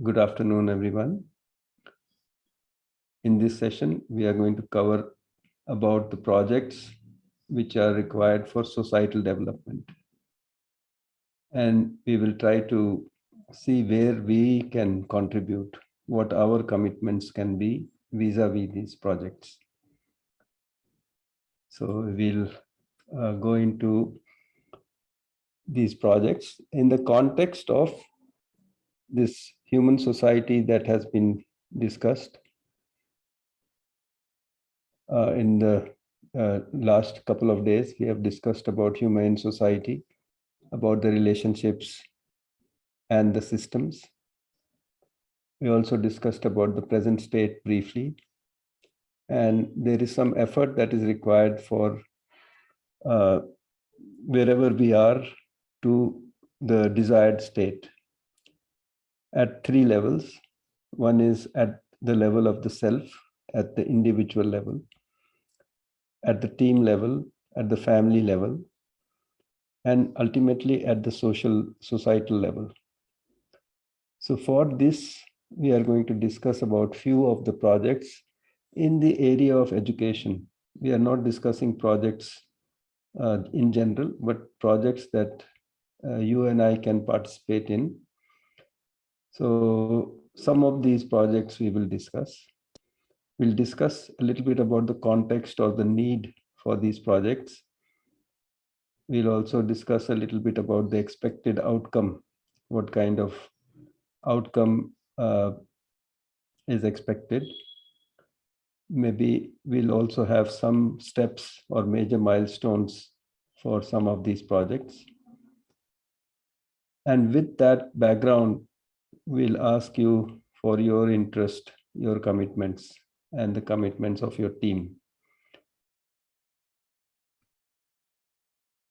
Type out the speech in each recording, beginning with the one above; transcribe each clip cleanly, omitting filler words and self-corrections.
Good afternoon, everyone. In this session, we are going to cover about the projects which are required for societal development. And we will try to see where we can contribute, what our commitments can be vis-a-vis these projects. So we'll go into these projects in the context of this human society that has been discussed in the last couple of days. We have discussed about humane society, about the relationships and the systems. We also discussed about the present state briefly. And there is some effort that is required for wherever we are to the desired state at three levels. One is at the level of the self, at the individual level, at the team level, at the family level, and ultimately at the societal level. So for this, we are going to discuss about few of the projects in the area of education. We are not discussing projects in general, but projects that you and I can participate in. So some of these projects we will discuss. We'll discuss a little bit about the context or the need for these projects. We'll also discuss a little bit about the expected outcome, what kind of outcome is expected. Maybe we'll also have some steps or major milestones for some of these projects. And with that background, we'll ask you for your interest, your commitments, and the commitments of your team.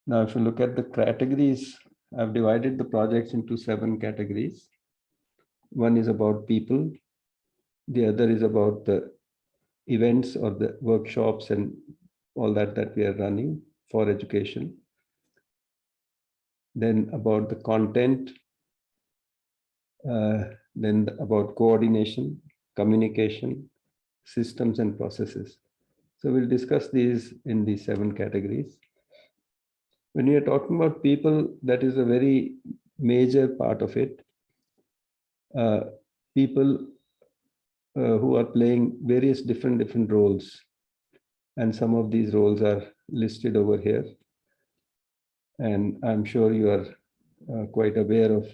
Now, if you look at the categories, I've divided the projects into 7 categories. One is about people. The other is about the events or the workshops and all that we are running for education. Then about the content, then about coordination, communication, systems and processes. So we'll discuss these in these 7 categories. When we are talking about people, that is a very major part of it. People who are playing various different roles. And some of these roles are listed over here. And I'm sure you are quite aware of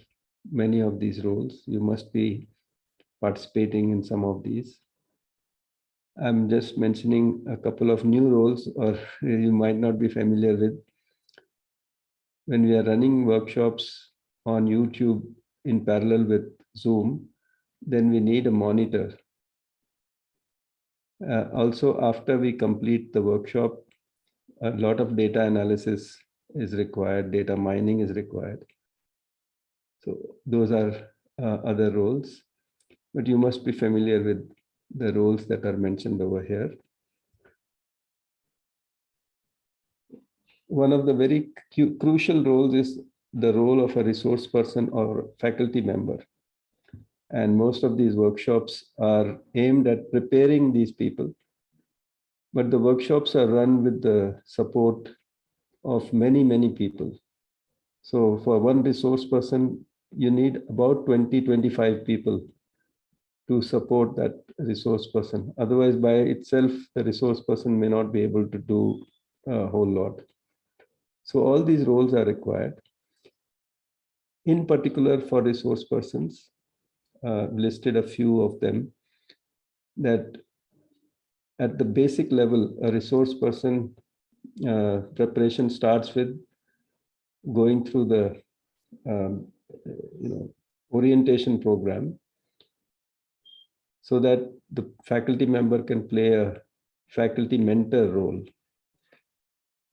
many of these roles. You must be participating in some of these. I'm just mentioning a couple of new roles, or you might not be familiar with. When we are running workshops on YouTube in parallel with Zoom, then we need a monitor. Also, after we complete the workshop, a lot of data analysis is required, data mining is required. So those are other roles, but you must be familiar with the roles that are mentioned over here. One of the very crucial roles is the role of a resource person or faculty member. And most of these workshops are aimed at preparing these people. But the workshops are run with the support of many people. So for one resource person, you need about 20-25 people to support that resource person. Otherwise, by itself, the resource person may not be able to do a whole lot. So all these roles are required. In particular for resource persons, listed a few of them, that at the basic level, a resource person preparation starts with going through the orientation program, so that the faculty member can play a faculty mentor role.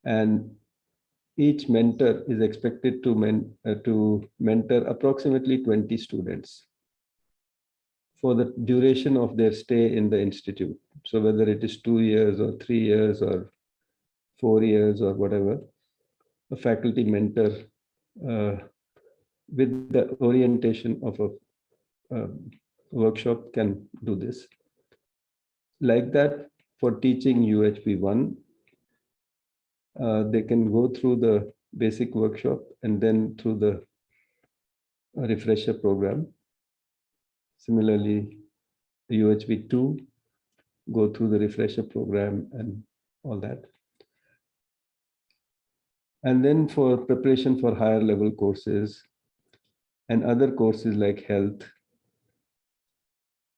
And each mentor is expected to mentor approximately 20 students for the duration of their stay in the institute. So whether it is 2 years or 3 years or 4 years or whatever, a faculty mentor with the orientation of workshop can do this. Like that, for teaching UHP1, they can go through the basic workshop and then through the refresher program. Similarly, UHP2, go through the refresher program and all that. And then for preparation for higher level courses and other courses like health.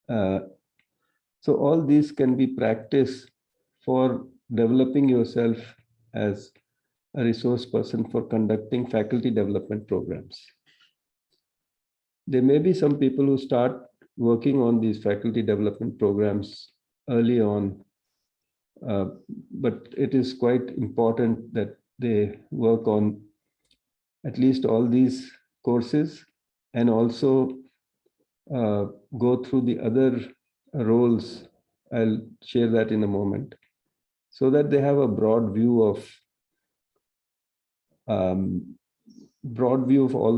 So all these can be practice for developing yourself as a resource person for conducting faculty development programs. There may be some people who start working on these faculty development programs early on, but it is quite important that they work on at least all these courses and also go through the other roles. I'll share that in a moment, so that they have a broad view of all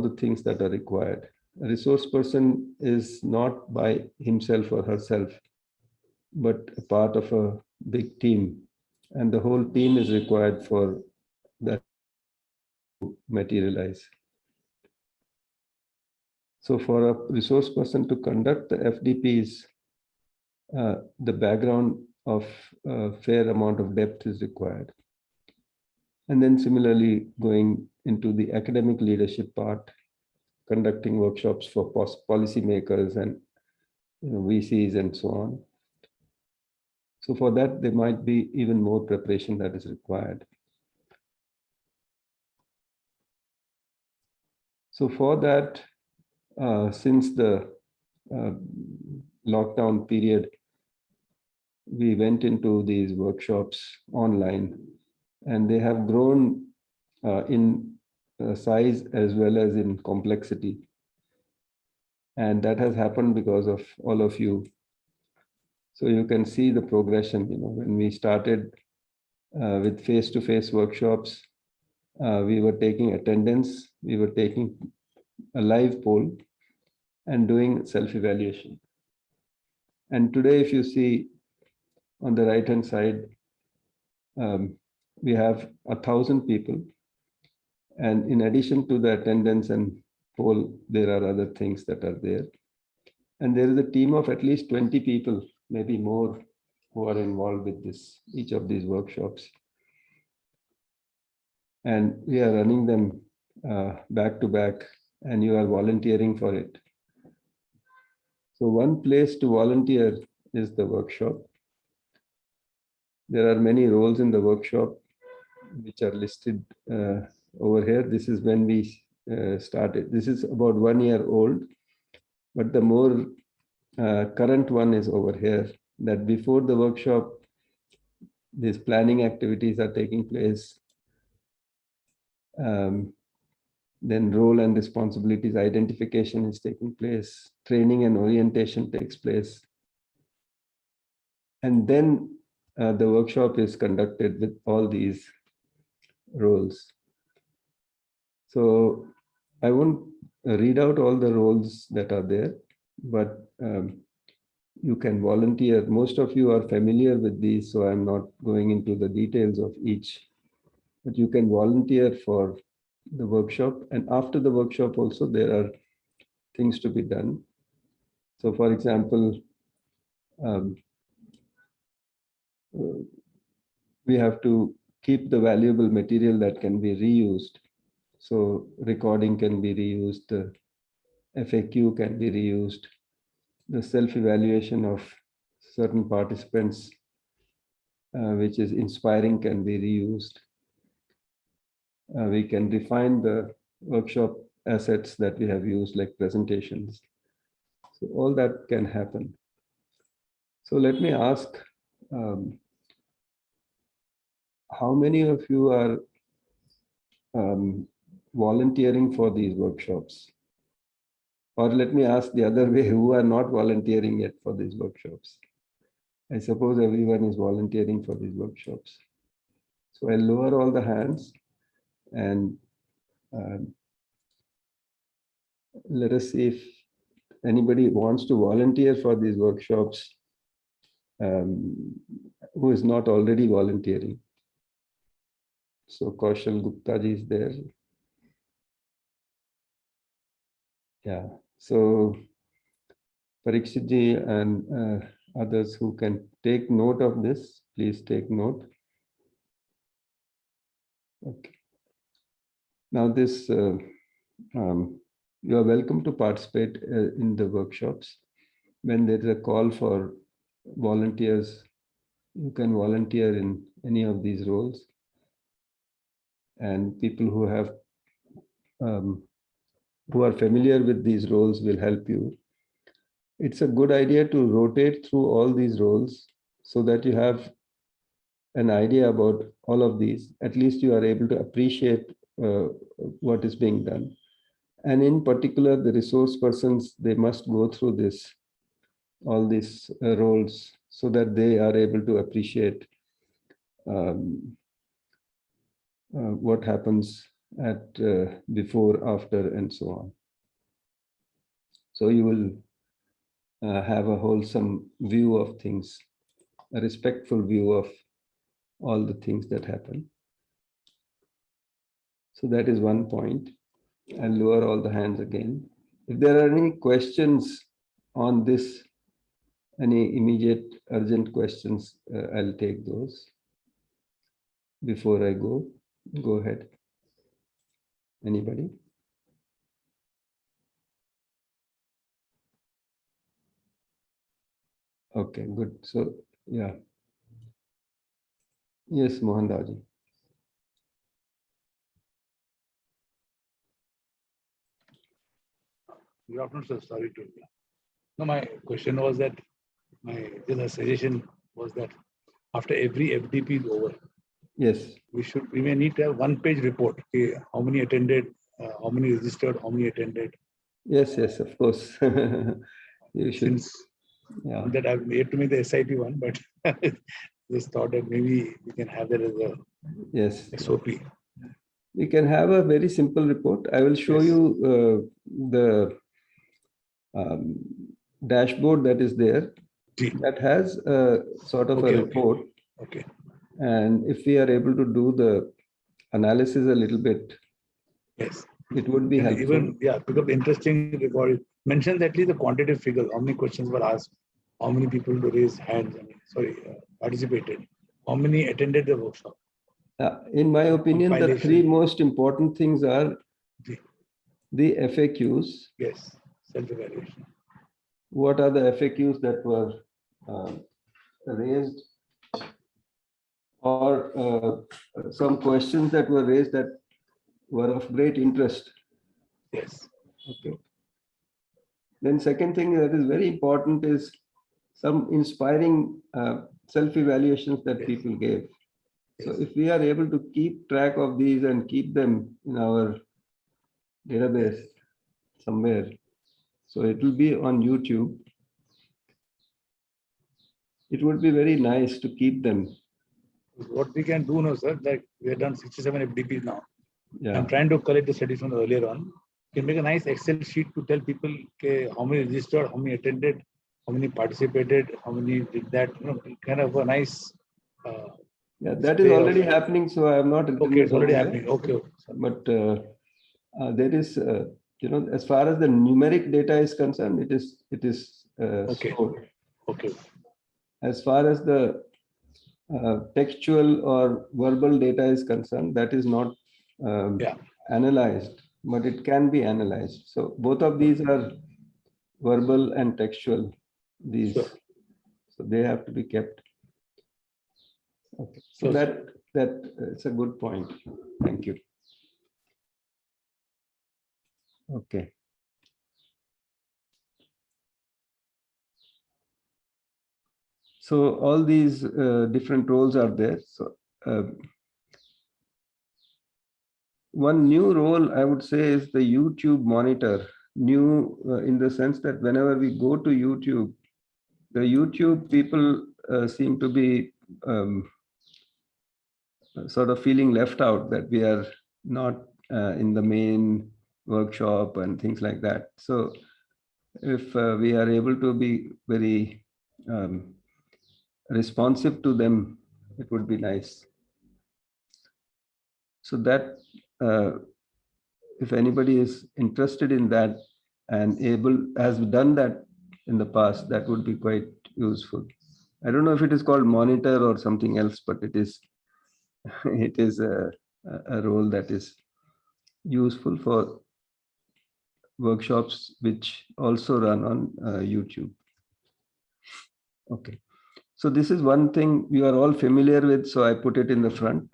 the things that are required. A resource person is not by himself or herself, but a part of a big team, and the whole team is required for that to materialize. So for a resource person to conduct the FDPs, the background of a fair amount of depth is required. And then similarly, going into the academic leadership part, conducting workshops for policymakers and VCs and so on. So for that, there might be even more preparation that is required. So for that, since the lockdown period, we went into these workshops online, and they have grown in size as well as in complexity. And that has happened because of all of you. So you can see the progression. When we started with face-to-face workshops, we were taking attendance, we were taking a live poll and doing self-evaluation. And today, if you see on the right-hand side, we have 1,000 people. And in addition to the attendance and poll, there are other things that are there. And there is a team of at least 20 people, maybe more, who are involved with each of these workshops. And we are running them back to back, and you are volunteering for it. So one place to volunteer is the workshop. There are many roles in the workshop, which are listed over here. This is when we started. This is about 1 year old, but the more current one is over here, that before the workshop, these planning activities are taking place. Then role and responsibilities identification is taking place. Training and orientation takes place. And then the workshop is conducted with all these roles. So I won't read out all the roles that are there, but you can volunteer. Most of you are familiar with these, so I'm not going into the details of each, but you can volunteer for the workshop. And after the workshop also, there are things to be done. So for example, we have to keep the valuable material that can be reused. So recording can be reused, the FAQ can be reused, the self-evaluation of certain participants, which is inspiring, can be reused. We can refine the workshop assets that we have used, like presentations. So all that can happen. So let me ask, how many of you are volunteering for these workshops? Or let me ask the other way, who are not volunteering yet for these workshops? I suppose everyone is volunteering for these workshops. So I'll lower all the hands and let us see if anybody wants to volunteer for these workshops, who is not already volunteering. So Kaushal Gupta ji is there. Yeah. So Parikshit ji and others who can take note of this, please take note. Okay. Now this, you are welcome to participate in the workshops. When there is a call for volunteers, you can volunteer in any of these roles. And people who have, who are familiar with these roles will help you. It's a good idea to rotate through all these roles so that you have an idea about all of these. At least you are able to appreciate what is being done. And in particular, the resource persons, they must go through this, all these roles, so that they are able to appreciate what happens at before, after, and so on. So you will have a wholesome view of things, a respectful view of all the things that happen. So that is one point. I'll lower all the hands again. If there are any questions on this, any immediate urgent questions, I'll take those. Before I go ahead. Anybody? Okay, good. So, yeah. Yes, Mohan Daji. Good afternoon, sir. Sorry to. No, my question was that my suggestion was that after every FDP is over, Yes, we may need to have one-page report. Okay, how many attended, how many registered, how many attended. yes, of course. You should. Since Yeah. that I've yet to make the SIP one, but just thought that maybe we can have that as a Yes. SOP. We can have a very simple report. I will show Yes. you the dashboard that is there. That has a sort of a report. Okay. And if we are able to do the analysis a little bit, yes, it would be and helpful. Even, yeah, because the interesting report it mentions at least the quantitative figure, how many questions were asked, how many people raised hands, participated, how many attended the workshop. In my opinion, the Compilation. three most important things are the FAQs. Yes, self-evaluation. What are the FAQs that were raised, or some questions that were raised that were of great interest? Yes. Okay. Then second thing that is very important is some inspiring self-evaluations that people gave. So if we are able to keep track of these and keep them in our database somewhere, so it will be on YouTube. It would be very nice to keep them. What we can do now, sir, like we have done 67 FDPs now. Yeah. I'm trying to collect the studies from earlier on. You can make a nice Excel sheet to tell people okay, how many registered, how many attended, how many participated, how many did that, kind of a nice. Yeah, that is already happening. So I have not written okay, it it's already down happening. there. Okay. But there is, as far as the numeric data is concerned, it is okay. stored. Okay. As far as the textual or verbal data is concerned, that is not analyzed, but it can be analyzed. So both of these are verbal and textual. These, sure. So they have to be kept. Okay, so that it's a good point. Thank you. Okay. So all these different roles are there. So one new role I would say is the YouTube monitor. New in the sense that whenever we go to YouTube, the YouTube people seem to be sort of feeling left out, that we are not in the main workshop and things like that. So if we are able to be very responsive to them, it would be nice. So that if anybody is interested in that and has done that in the past, that would be quite useful. I don't know if it is called monitor or something else, but it is it is a role that is useful for workshops which also run on YouTube. Okay, so this is one thing you are all familiar with, so I put it in the front.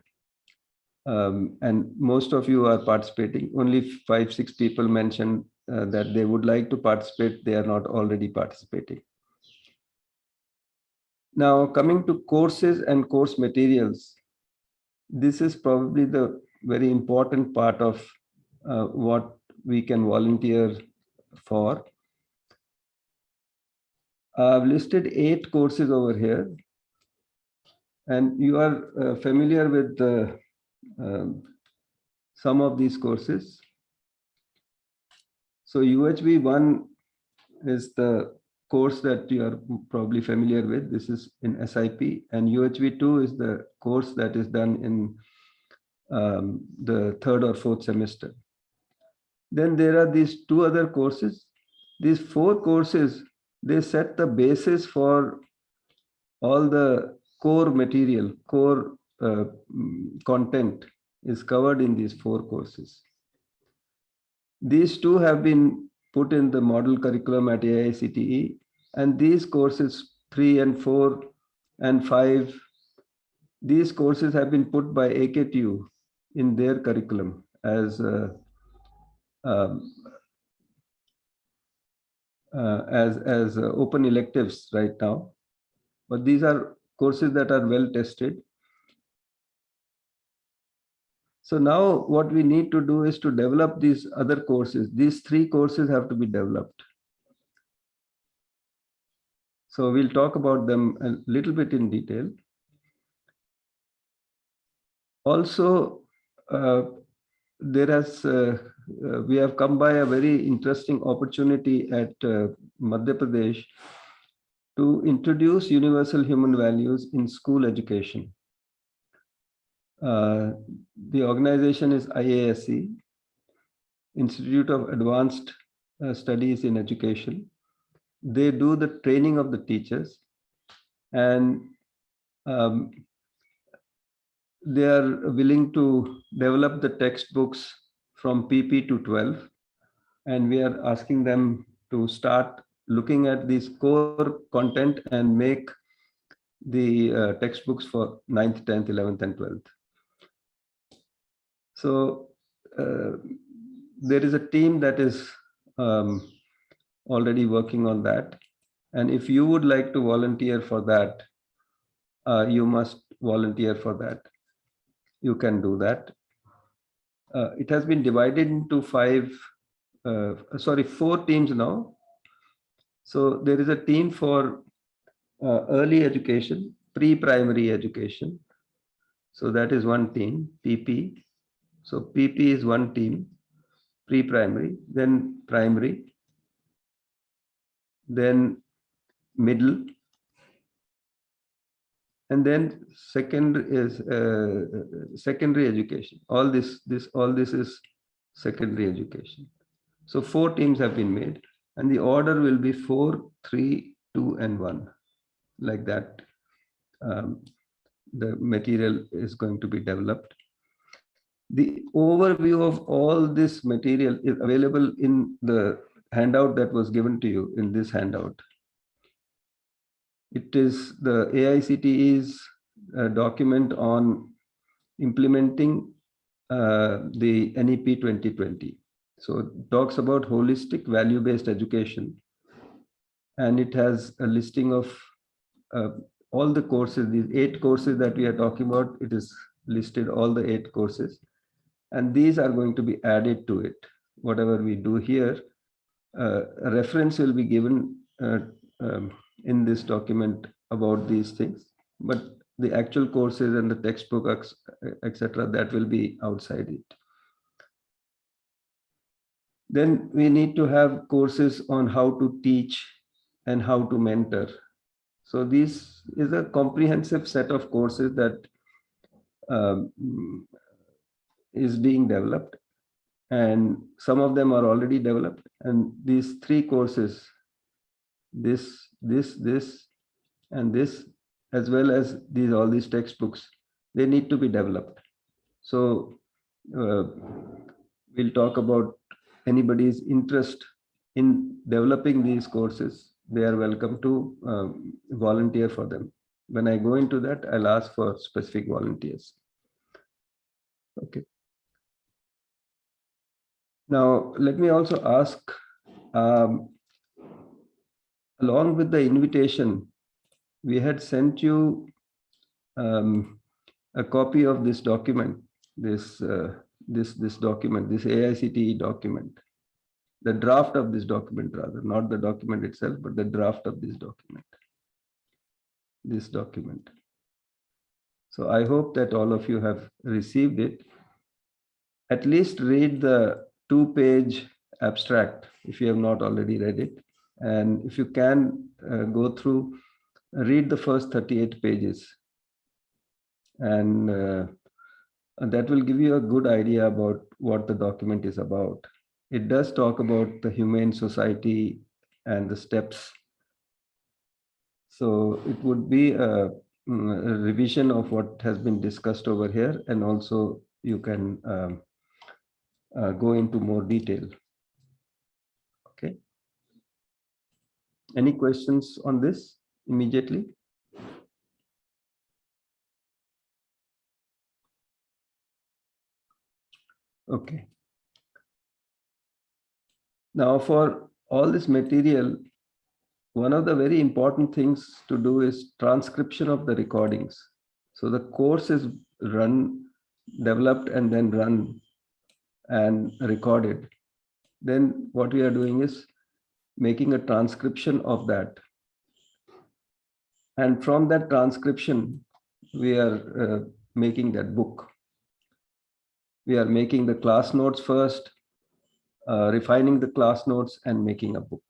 And most of you are participating. Only 5-6 people mentioned that they would like to participate. They are not already participating. Now, coming to courses and course materials, this is probably the very important part of what we can volunteer for. I've listed 8 courses over here, and you are familiar with some of these courses. So UHV 1 is the course that you are probably familiar with. This is in SIP, and UHV 2 is the course that is done in the 3rd or 4th semester. Then there are these 2 other courses. These 4 courses, they set the basis for all the core material, core content is covered in these 4 courses. These 2 have been put in the model curriculum at AICTE, and these courses 3 and 4 and 5, these courses have been put by AKTU in their curriculum as open electives right now. But these are courses that are well tested. So now what we need to do is to develop these other courses. These 3 courses have to be developed. So we'll talk about them a little bit in detail. Also, we have come by a very interesting opportunity at Madhya Pradesh to introduce universal human values in school education. The organization is IASE, Institute of Advanced Studies in Education. They do the training of the teachers, and they are willing to develop the textbooks from PP to 12. And we are asking them to start looking at this core content and make the textbooks for 9th, 10th, 11th, and 12th. So there is a team that is already working on that. And if you would like to volunteer for that, you must volunteer for that. You can do that. It has been divided into 4 teams now. So there is a team for early education, pre-primary education. So that is one team, PP. So PP is one team, pre-primary, then primary, then middle, and then second is secondary education. All this is secondary education. So 4 teams have been made, and the order will be 4, 3, 2, and 1, like that. The material is going to be developed. The overview of all this material is available in the handout that was given to you in this handout. It is the AICTE's document on implementing the NEP 2020. So it talks about holistic value-based education, and it has a listing of all the courses, these 8 courses that we are talking about. It is listed all the 8 courses, and these are going to be added to it. Whatever we do here, a reference will be given in this document about these things, but the actual courses and the textbook, etc., that will be outside it. Then we need to have courses on how to teach and how to mentor. So this is a comprehensive set of courses that um, is being developed, and some of them are already developed. And these three courses, this, and this, as well as all these textbooks, they need to be developed. So we'll talk about anybody's interest in developing these courses. They are welcome to volunteer for them. When I go into that, I'll ask for specific volunteers. Okay. Now, let me also ask, along with the invitation, we had sent you a copy of this document, this document, this AICTE document, the draft of this document, rather, not the document itself, but the draft of this document. So I hope that all of you have received it. At least read the 2-page abstract if you have not already read it. And if you can go through, read the first 38 pages. And that will give you a good idea about what the document is about. It does talk about the humane society and the steps. So it would be a revision of what has been discussed over here, and also you can go into more detail. Okay. Any questions on this immediately? Okay. Now, for all this material, one of the very important things to do is transcription of the recordings. So the course is developed and then run and recorded. Then what we are doing is making a transcription of that. And from that transcription, we are making that book. We are making the class notes first, refining the class notes, and making a book.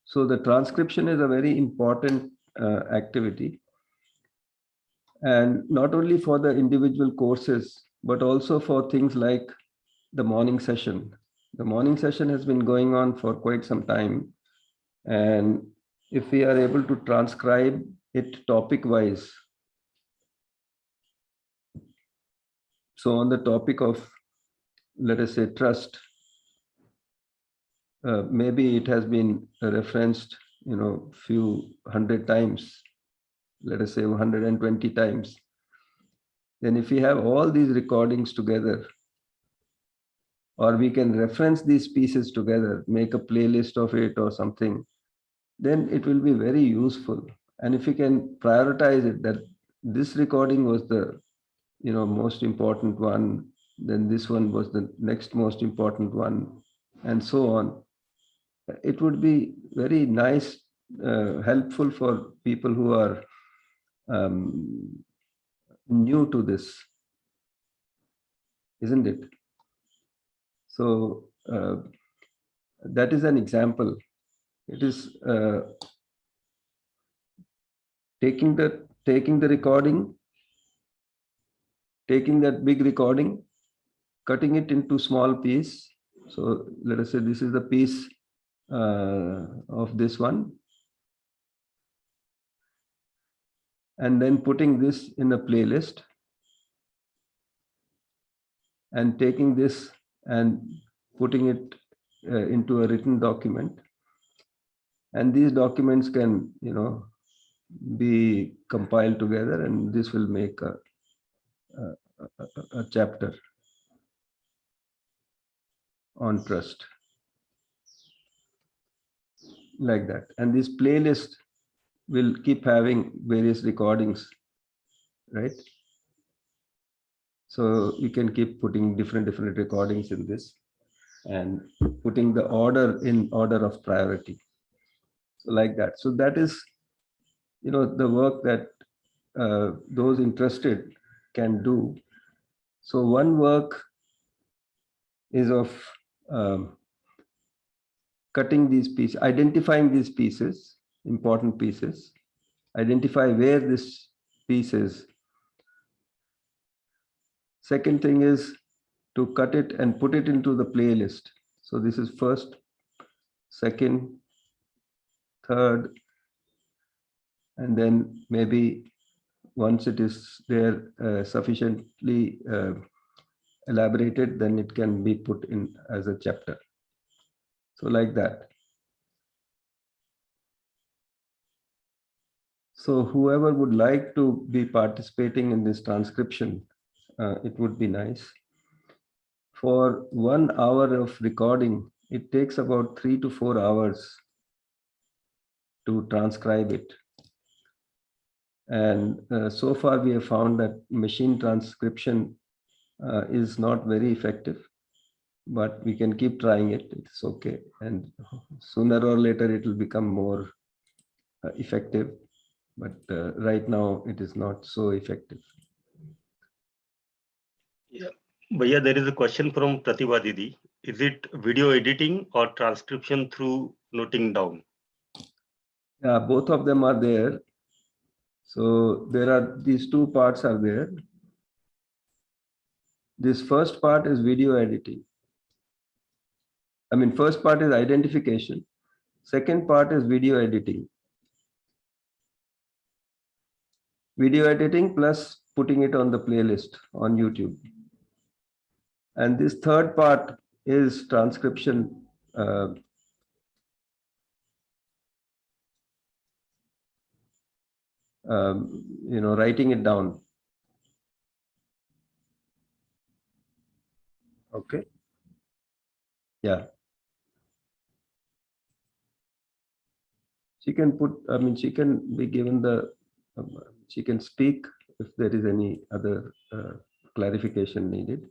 So the transcription is a very important activity. And not only for the individual courses, but also for things like the morning session. The morning session has been going on for quite some time. And if we are able to transcribe it topic-wise, so on the topic of, let us say, trust, maybe it has been referenced, few hundred times, let us say 120 times. Then if we have all these recordings together, or we can reference these pieces together, make a playlist of it or something, then it will be very useful. And if we can prioritize it, that this recording was the most important one, then this one was the next most important one, and so on. It would be very nice, helpful for people who are new to this, isn't it? So that is an example. It is taking the recording, taking that big recording, cutting it into small piece. So let us say this is the piece of this one, and then putting this in a playlist, and taking this and putting it into a written document. And these documents can, be compiled together, and this will make a chapter on trust, like that. And this playlist will keep having various recordings, right? So you can keep putting different recordings in this, and putting the order in order of priority, so like that. So that is, the work that those interested can do. So one work is of cutting these pieces, identifying these pieces, important pieces, identify where this piece is. Second thing is to cut it and put it into the playlist. So this is first, second, third, and then maybe once it is there sufficiently elaborated, then it can be put in as a chapter. So like that. So whoever would like to be participating in this transcription, it would be nice. For 1 hour of recording, it takes about 3 to 4 hours to transcribe it. And so far we have found that machine transcription is not very effective, but we can keep trying it. It's okay. And sooner or later it will become more effective. But right now it is not so effective. Yeah, Bhaiya, there is a question from Pratibha Didi. Is it video editing or transcription through noting down? Yeah, both of them are there. So there are these two parts are there. This first part is video editing. I mean, first part is identification. Second part is video editing. Video editing plus putting it on the playlist on YouTube. And this third part is transcription. Writing it down. Okay. Yeah. She can put, I mean, she can be given the, she can speak if there is any other clarification needed.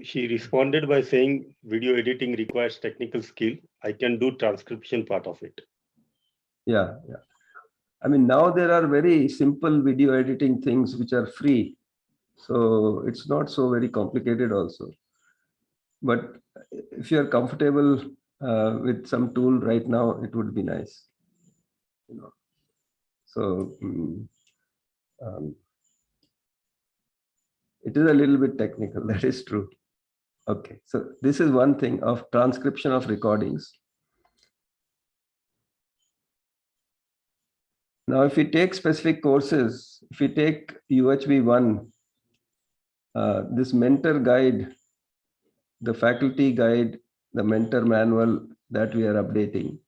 She responded by saying video editing requires technical skill. I can do transcription part of it. Yeah, yeah. I mean, now there are very simple video editing things which are free. So it's not so very complicated also. But if you're comfortable with some tool right now, it would be nice. So it is a little bit technical, that is true. Okay, so this is one thing of transcription of recordings. Now, if we take specific courses, if we take UHV 1, this mentor guide, the faculty guide, the mentor manual that we are updating,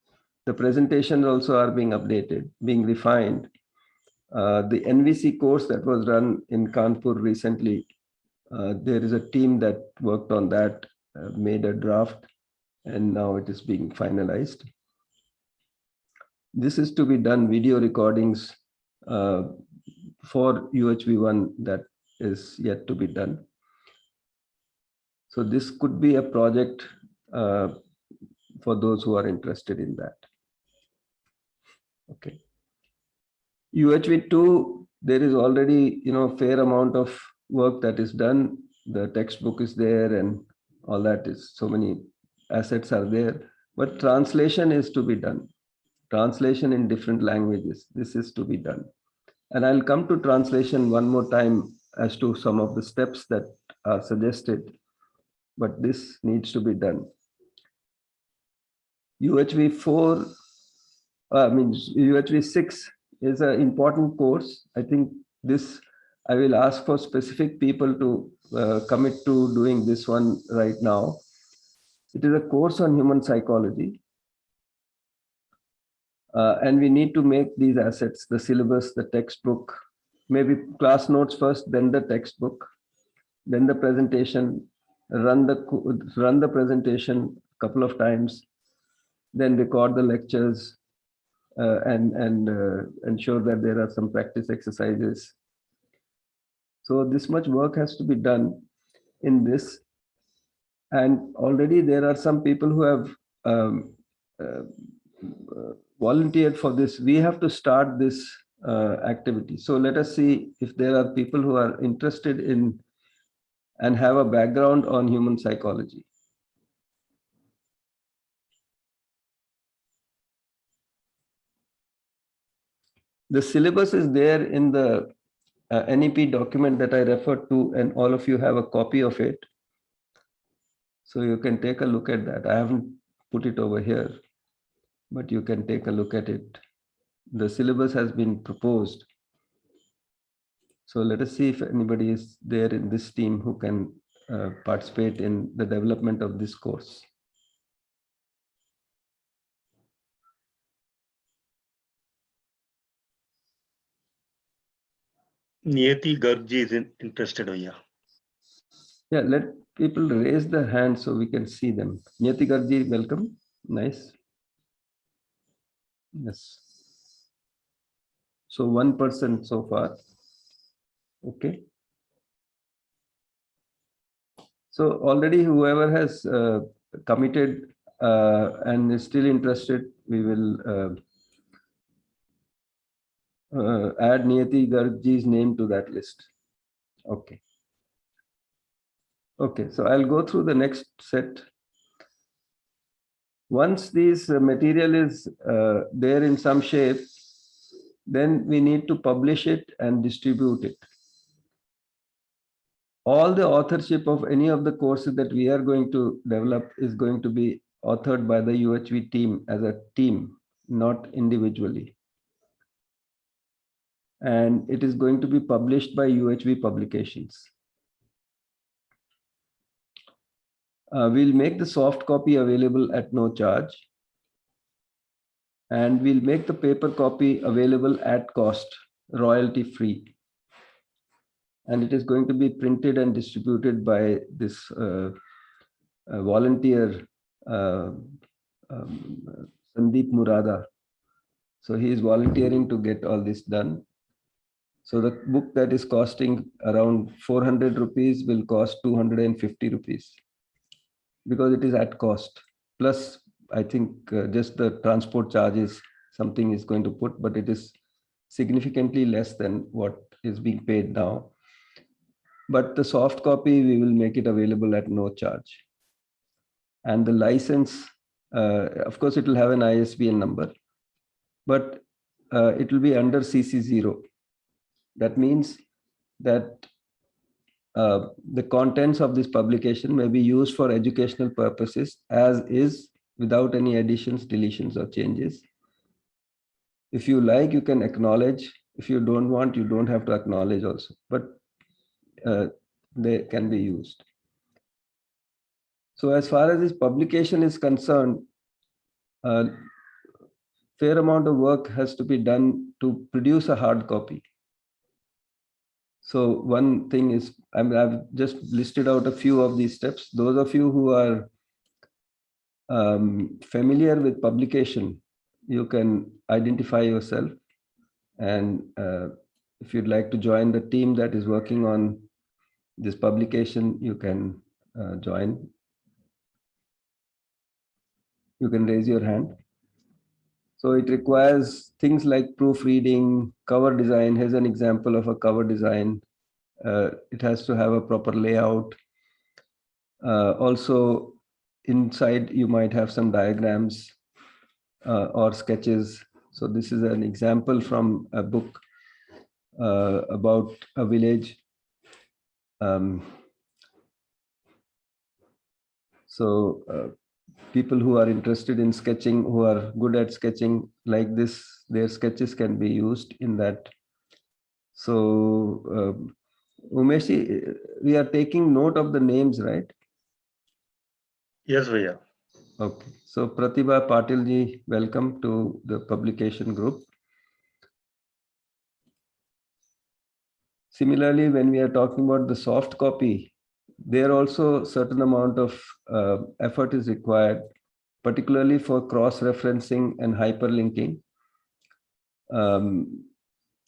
the presentations also are being updated, being refined. The NVC course that was run in Kanpur recently, there is a team that worked on that, made a draft, and now it is being finalized. This is to be done, video recordings for UHV1 that is yet to be done. So this could be a project for those who are interested in that. Okay. UHV2, there is already, fair amount of work that is done. The textbook is there and all that is, so many assets are there, but translation is to be done. Translation in different languages, this is to be done. And I'll come to translation one more time as to some of the steps that are suggested, but this needs to be done. UHV4, UHV6 is an important course. I think this, I will ask for specific people to commit to doing this one right now. It is a course on human psychology. And we need to make these assets, the syllabus, the textbook, maybe class notes first, then the textbook, then the presentation, run the presentation a couple of times, then record the lectures and ensure that there are some practice exercises. So this much work has to be done in this. And already there are some people who have volunteered for this. We have to start this activity. So let us see if there are people who are interested in and have a background on human psychology. The syllabus is there in the NEP document that I referred to, and all of you have a copy of it. So you can take a look at that. I haven't put it over here, but you can take a look at it. The syllabus has been proposed. So let us see if anybody is there in this team who can participate in the development of this course. Niyati Garg ji is interested. Bhaiya. Yeah, let people raise their hand so we can see them. Niyati Garg, welcome. Nice. Yes. So one person so far. Okay. So already whoever has committed and is still interested, we will add Niyati Garg's name to that list. Okay. Okay, so I'll go through the next set. Once this material is there in some shape, then we need to publish it and distribute it. All the authorship of any of the courses that we are going to develop is going to be authored by the UHV team as a team, not individually. And it is going to be published by UHV Publications. We'll make the soft copy available at no charge. And we'll make the paper copy available at cost, royalty free. And it is going to be printed and distributed by this volunteer, Sandeep Murada. So he is volunteering to get all this done. So the book that is costing around 400 rupees will cost 250 rupees because it is at cost. Plus, I think just the transport charges, something is going to put, but it is significantly less than what is being paid now. But the soft copy, we will make it available at no charge. And the license, of course, it will have an ISBN number, but it will be under CC0. That means that the contents of this publication may be used for educational purposes as is, without any additions, deletions, or changes. If you like, you can acknowledge. If you don't want, you don't have to acknowledge also, but they can be used. So as far as this publication is concerned, fair amount of work has to be done to produce a hard copy. So one thing is, I've just listed out a few of these steps. Those of you who are familiar with publication, you can identify yourself. And if you'd like to join the team that is working on this publication, you can join. You can raise your hand. So it requires things like proofreading, cover design. Here's an example of a cover design. It has to have a proper layout. Also, inside you might have some diagrams or sketches. So this is an example from a book about a village. People who are interested in sketching, who are good at sketching like this, their sketches can be used in that. So Umeshi, we are taking note of the names, right? Yes, Bhaiya. Okay. So Pratibha Patil ji, welcome to the publication group. Similarly, when we are talking about the soft copy, there also certain amount of effort is required, particularly for cross-referencing and hyperlinking.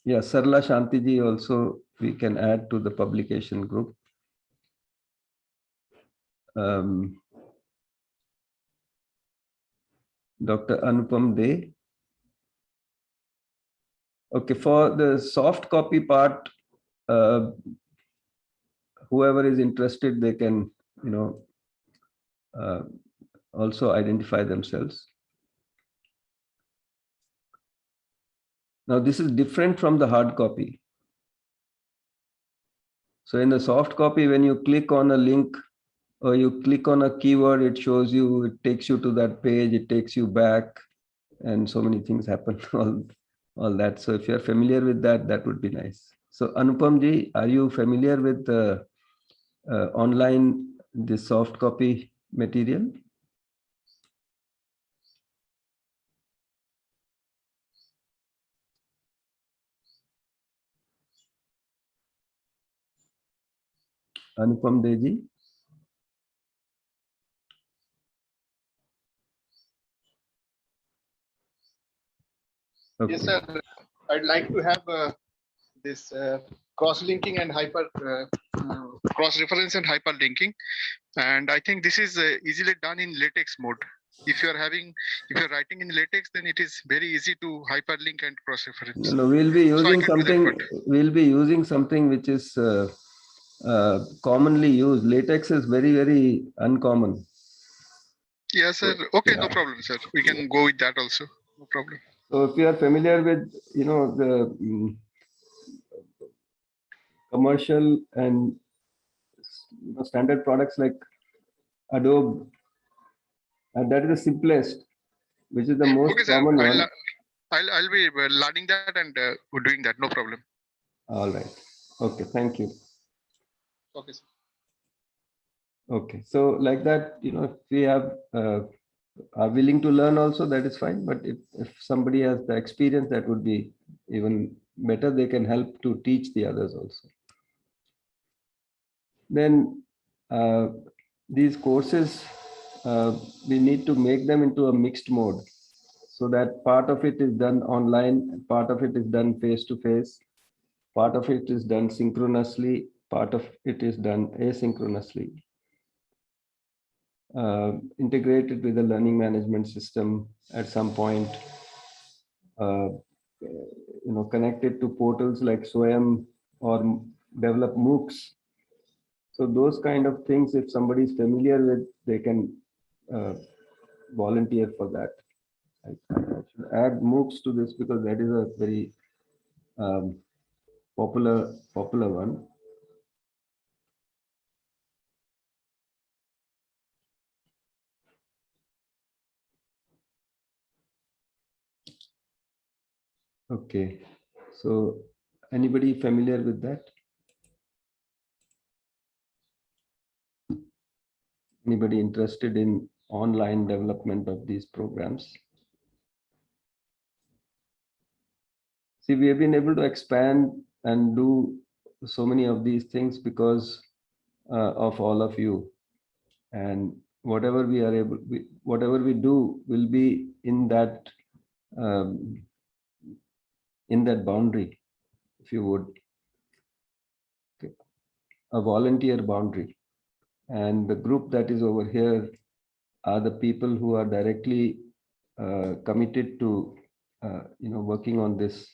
Yeah, Sarla Shanti ji also we can add to the publication group. Dr. Anupam De. Okay, for the soft copy part, whoever is interested, they can, also identify themselves. Now, this is different from the hard copy. So in the soft copy, when you click on a link or you click on a keyword, it shows you, it takes you to that page, it takes you back, and so many things happen, all that. So if you're familiar with that, that would be nice. So Anupam ji, are you familiar with the online, the soft copy material? Anupam Deji? Okay. Yes, sir. I'd like to have this cross-linking and cross-reference and hyperlinking. And I think this is easily done in LaTeX mode. If you're writing in LaTeX, then it is very easy to hyperlink and cross-reference. No, we'll be using can do that, something. but- We'll be using something which is commonly used. LaTeX is very, very uncommon. Yes, sir. Okay, no Yeah. problem, sir. We can go with that also. No problem. So if you are familiar with, the commercial and standard products like Adobe, that is the simplest, which is the most Okay, sir. common one. I'll be learning that and doing that. No problem. All right. Okay. Thank you. Okay, sir. Okay. So like that, if we have are willing to learn also, that is fine. But if somebody has the experience, that would be even better. They can help to teach the others also. Then these courses, we need to make them into a mixed mode, so that part of it is done online, part of it is done face-to-face, part of it is done synchronously, part of it is done asynchronously. Integrated with the learning management system at some point, connected to portals like SWAYAM or develop MOOCs. So those kind of things, if somebody is familiar with, they can volunteer for that. I should add MOOCs to this because that is a very popular one. Okay, so anybody familiar with that? Anybody interested in online development of these programs? See, we have been able to expand and do so many of these things because of all of you, and whatever we are able, whatever we do will be in that boundary, if you would, okay, a volunteer boundary. And the group that is over here are the people who are directly committed to working on this.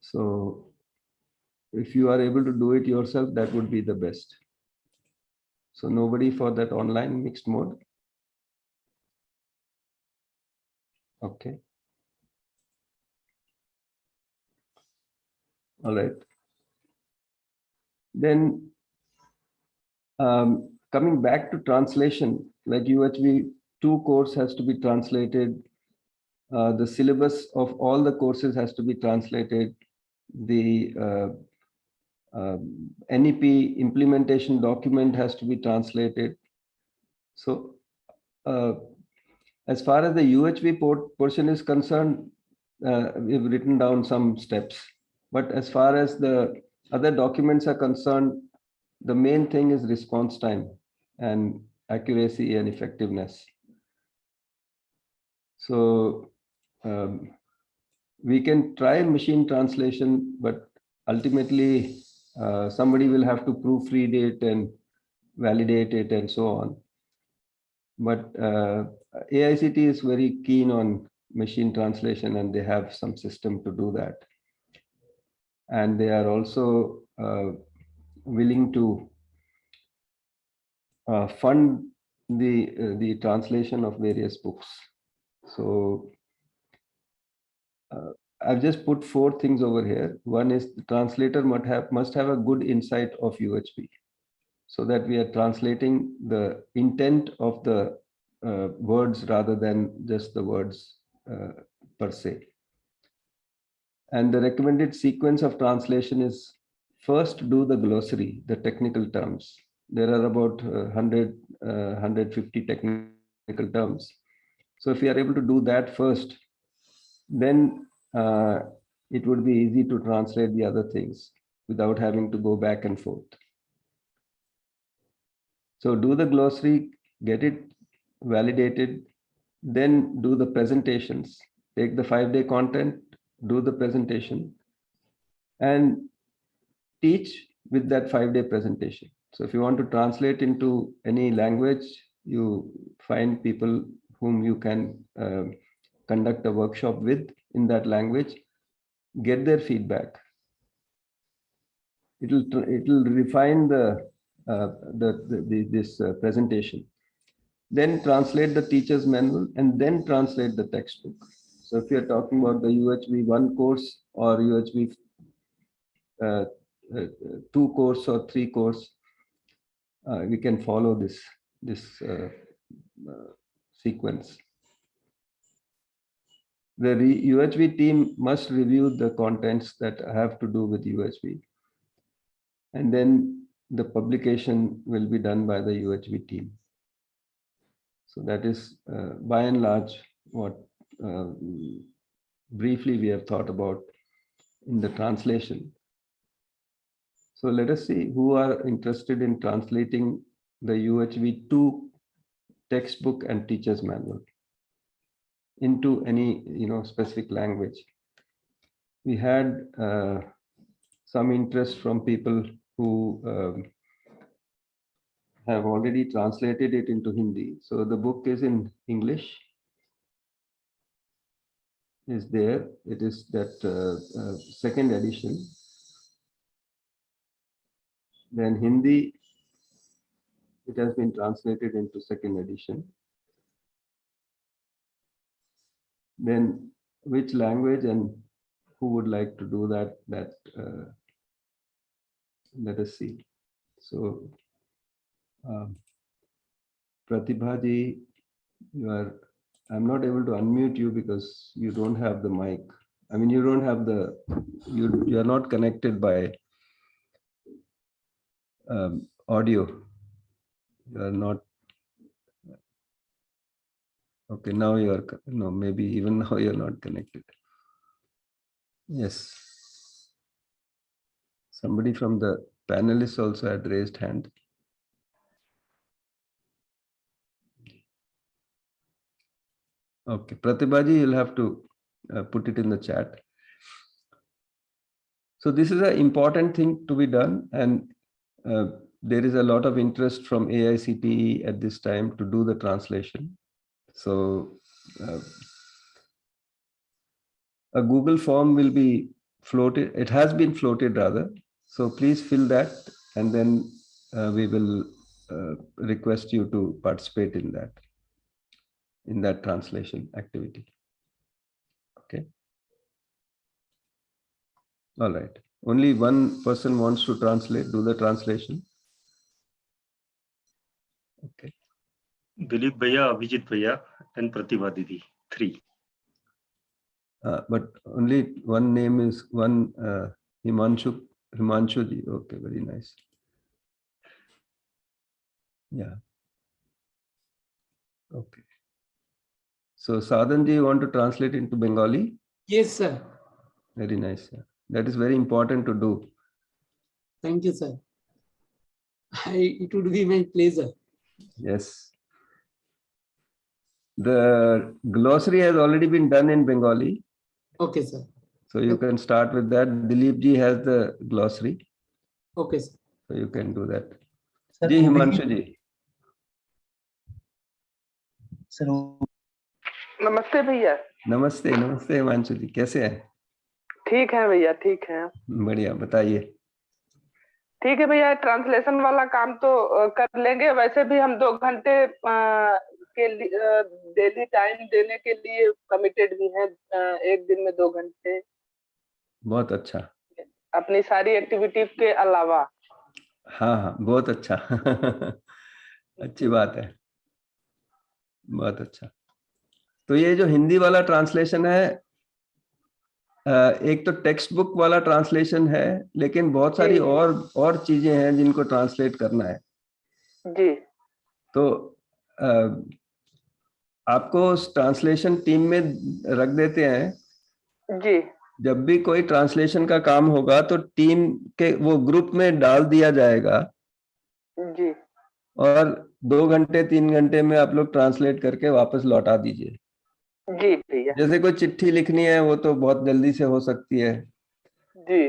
So if you are able to do it yourself, that would be the best. So nobody for that online mixed mode. Okay. All right. Then coming back to translation, like UHV 2 course has to be translated. The syllabus of all the courses has to be translated. The NEP implementation document has to be translated. So as far as the UHV portion is concerned, we've written down some steps. But as far as the other documents are concerned, the main thing is response time and accuracy and effectiveness. So we can try machine translation, but ultimately somebody will have to proofread it and validate it and so on. But AICT is very keen on machine translation, and they have some system to do that. And they are also willing to fund the translation of various books. So I've just put 4 things over here. One is the translator must have a good insight of UHB, so that we are translating the intent of the words rather than just the words per se. And the recommended sequence of translation is first do the glossary, the technical terms. There are about 150 technical terms. So if you are able to do that first, then it would be easy to translate the other things without having to go back and forth. So do the glossary, get it validated, then do the presentations. Take the 5-day content, do the presentation, and teach with that 5-day presentation. So if you want to translate into any language, you find people whom you can conduct a workshop with in that language, get their feedback. It'll refine this presentation. Then translate the teacher's manual and then translate the textbook. So if you're talking about the UHB 1 course or UHB 2 course or 3 course, we can follow this sequence. The UHB team must review the contents that have to do with UHB, and then the publication will be done by the UHB team. So that is by and large what briefly we have thought about in the translation. So let us see who are interested in translating the UHB 2 textbook and teacher's manual into any specific language. We had some interest from people who have already translated it into Hindi. So the book is in English, is there. It is that 2nd edition. Then Hindi, it has been translated into 2nd edition. Then which language and who would like to do that, let us see. So Pratibha ji, I'm not able to unmute you because you don't have the mic. I mean, you don't have you are not connected by audio. You are not. Okay, now you are, no, maybe even now you're not connected. Yes. Somebody from the panelists also had raised hand. Okay, Pratibha ji, you'll have to put it in the chat. So this is an important thing to be done, and there is a lot of interest from AICTE at this time to do the translation. So a Google form will be floated. It has been floated rather. So please fill that, and then we will request you to participate in that translation activity. Okay. All right. Only one person wants to translate, do the translation. Okay. Dilip Bhaiya, Abhijit Bhaiya, and Pratibha Didi, 3. But only one name is one Himanshu ji. Okay, very nice. Yeah. Okay. So Sadhan ji, you want to translate into Bengali? Yes, sir. Very nice. Yeah. That is very important to do. Thank you, sir. It would be my pleasure. Yes. The glossary has already been done in Bengali. Okay, sir. So you can start with that. Dilip ji has the glossary. Okay, sir. So you can do that. Sir, Ji Himanshu ji. Sir, नमस्ते भैया। नमस्ते नमस्ते हिमांशु जी, कैसे हैं? ठीक है भैया, ठीक है। बढ़िया, बताइए। ठीक है भैया, ट्रांसलेशन वाला काम तो कर लेंगे। वैसे भी हम 2 घंटे के लिए डेली टाइम देने के लिए कमिटेड भी हैं। एक दिन में 2 घंटे बहुत अच्छा। अपनी सारी एक्टिविटीज के अलावा। हाँ हाँ, बहुत अच्छा। अच्छी बात है, बहुत अच्छा। तो ये जो हिंदी वाला ट्रांसलेशन है, एक तो टेक्स्ट बुक वाला ट्रांसलेशन है, लेकिन बहुत सारी जी। और चीजें हैं जिनको ट्रांसलेट करना है। जी तो आपको ट्रांसलेशन टीम में रख देते हैं। जी जब भी कोई ट्रांसलेशन का काम होगा तो टीम के वो ग्रुप में डाल दिया जाएगा, जी और 2 घंटे 3 घंटे में आप लोग ट्रांसलेट करके वापस लौटा दीजिए। जी भैया। जैसे कोई चिट्ठी लिखनी है वो तो बहुत जल्दी से हो सकती है। जी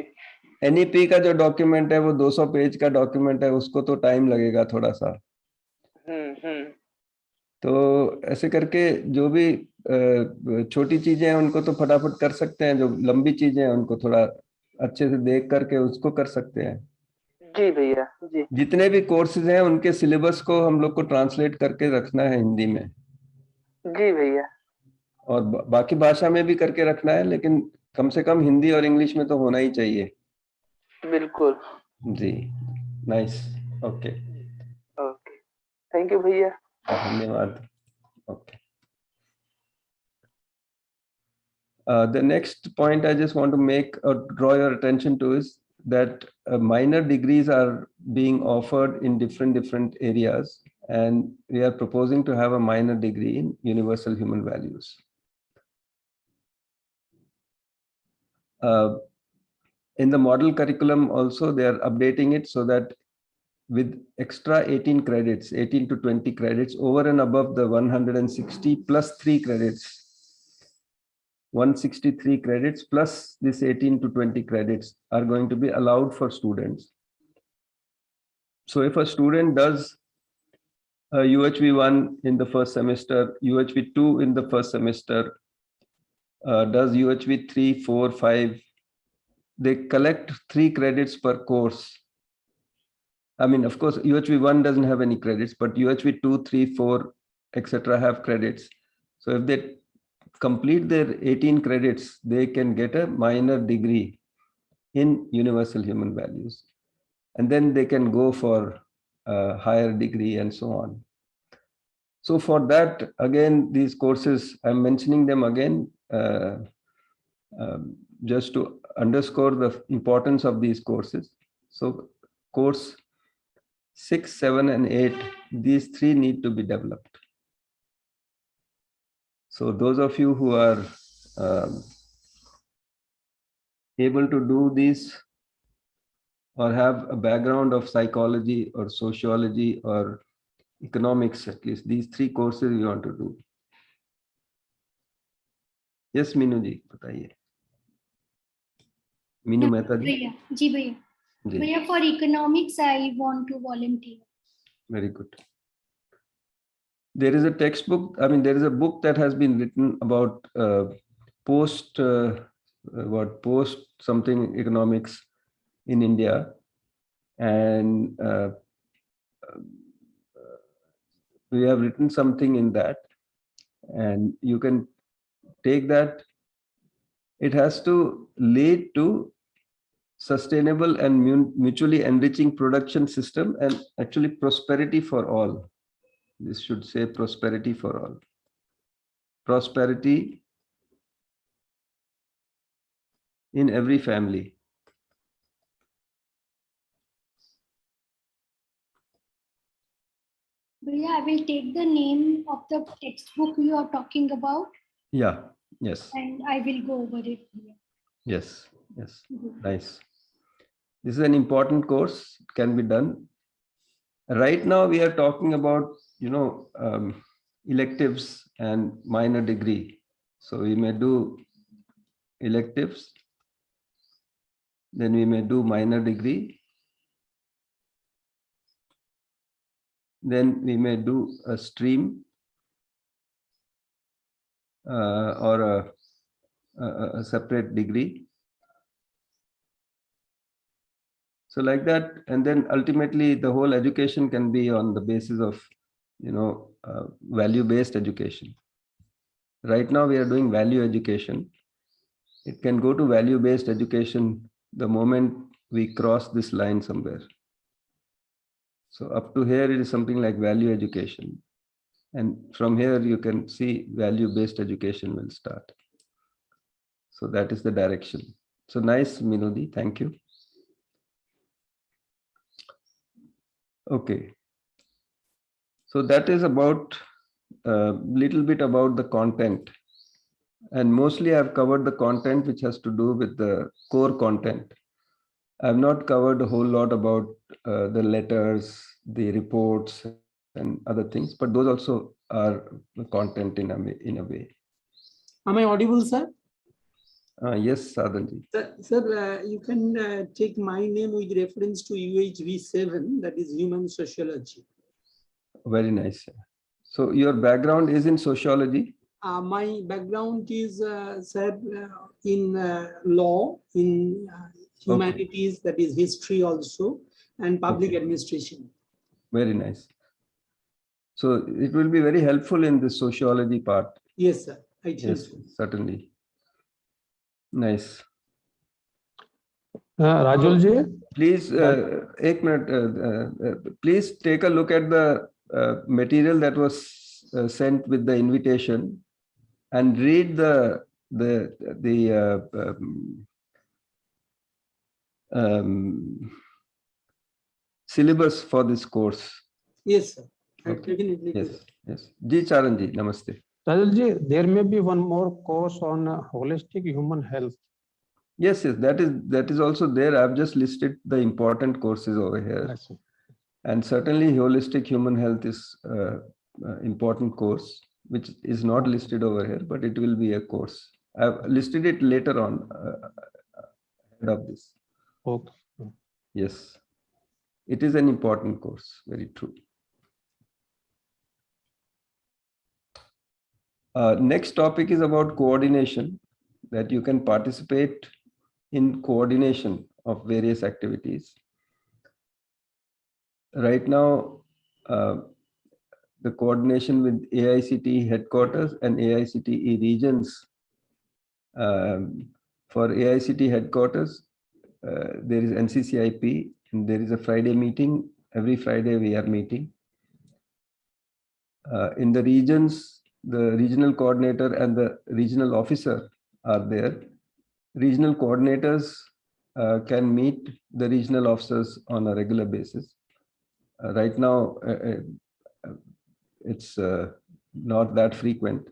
एनईपी का जो डॉक्यूमेंट है वो 200 पेज का डॉक्यूमेंट है, उसको तो टाइम लगेगा थोड़ा सा। हम्म। तो ऐसे करके जो भी छोटी चीजें हैं उनको तो फटाफट कर सकते हैं, जो लंबी चीजें हैं उनको थोड़ा अच्छे से देख करके उसको कर सकते हैं। जी भैया। जी जितने भी कोर्सेज हैं उनके सिलेबस को हम लोग को ट्रांसलेट करके रखना है हिंदी में, जी भैया। और बाकी भाषा में भी करके रखना है, लेकिन कम से कम हिंदी और इंग्लिश में तो होना ही चाहिए। बिल्कुल। जी, nice, okay, okay, thank you भैया। धन्यवाद, okay. The next point I just want to make or draw your attention to is that minor degrees are being offered in different areas, and we are proposing to have a minor degree in universal human values. In the model curriculum also, they are updating it so that with extra 18 credits, 18 to 20 credits over and above the 160 plus 3 credits, 163 credits plus this 18 to 20 credits are going to be allowed for students. So if a student does UHV1 in the first semester, UHV2 in the first semester, does UHV 3, 4, 5, they collect 3 credits per course. I mean, of course, UHV1 doesn't have any credits, but UHV2, 3, 4, etc. have credits. So if they complete their 18 credits, they can get a minor degree in universal human values. And then they can go for a higher degree and so on. So for that, again, these courses, I'm mentioning them again, just to underscore the importance of these courses. So course 6, 7, and 8, these 3 need to be developed. So those of you who are able to do these or have a background of psychology or sociology or economics, at least these 3 courses you want to do. Yes, Meenu ji, बताइए। मीनू मेहता जी। भैया जी, भैया for economics I want to volunteer. Very good. There is a textbook, I mean, there is a book that has been written about post something economics in India, and we have written something in that, and you can take that. It has to lead to sustainable and mutually enriching production system and actually prosperity for all. This should say prosperity for all. Prosperity in every family. Bhaiya, I will take the name of the textbook you are talking about. Yeah, yes. And I will go over it. Yes, yes, nice. This is an important course, it can be done. Right now we are talking about, electives and minor degree. So we may do electives, then we may do minor degree, then we may do a stream, or a separate degree. So like that, and then ultimately the whole education can be on the basis of, value-based education. Right now we are doing value education. It can go to value-based education the moment we cross this line somewhere. So up to here, it is something like value education. And from here, you can see value-based education will start. So that is the direction. So nice, Minodi, thank you. Okay. So that is about a little bit about the content. And mostly I've covered the content which has to do with the core content. I've not covered a whole lot about the letters, the reports, and other things, but those also are the content in a way. Am I audible, sir? Yes, Sadhanji. Sir, you can take my name with reference to UHV7, that is human sociology. Very nice. So your background is in sociology? My background is, sir, in law, in humanities, that is history also, and public administration. Very nice. So it will be very helpful in the sociology part. Yes, sir. I think Yes, so. certainly. Nice. Rajul ji, Please, ek minute, please take a look at the material that was sent with the invitation and read the syllabus for this course. Yes, sir. I Okay. definitely do. Yes, yes. Ji Charanji, namaste. Rajul ji, there may be one more course on holistic human health. Yes, yes, that is also there. I've just listed the important courses over here. I see. And certainly holistic human health is important course, which is not listed over here, but it will be a course. I've listed it later on ahead of this. Okay. Yes, it is an important course, very true. Next topic is about coordination, that you can participate in coordination of various activities. Right now, the coordination with AICTE headquarters and AICTE regions. For AICTE headquarters, there is NCCIP, and there is a Friday meeting. Every Friday we are meeting. In the regions, the regional coordinator and the regional officer are there. Regional coordinators can meet the regional officers on a regular basis. Right now, it's not that frequent.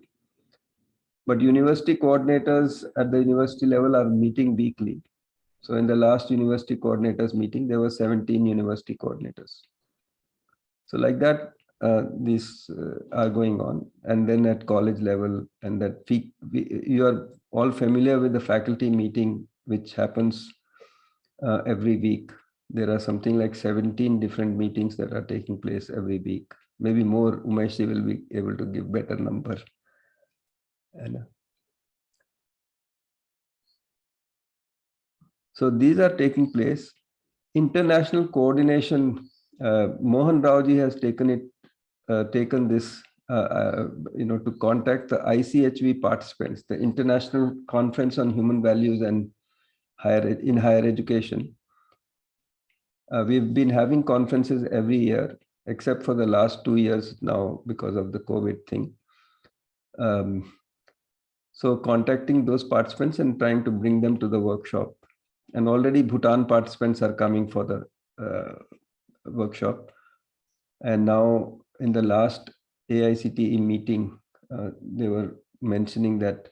But university coordinators at the university level are meeting weekly. So in the last university coordinators meeting, there were 17 university coordinators. So like that, these are going on. And then at college level, and that you are all familiar with the faculty meeting, which happens every week. There are something like 17 different meetings that are taking place every week. Maybe more. Umesh will be able to give better number. And, so these are taking place. International coordination. Mohan Raoji has taken this, to contact the ICHV participants, the International Conference on Human Values and in Higher Education. We've been having conferences every year, except for the last 2 years now because of the COVID thing. So contacting those participants and trying to bring them to the workshop. And already Bhutan participants are coming for the workshop. And now in the last AICTE meeting, they were mentioning that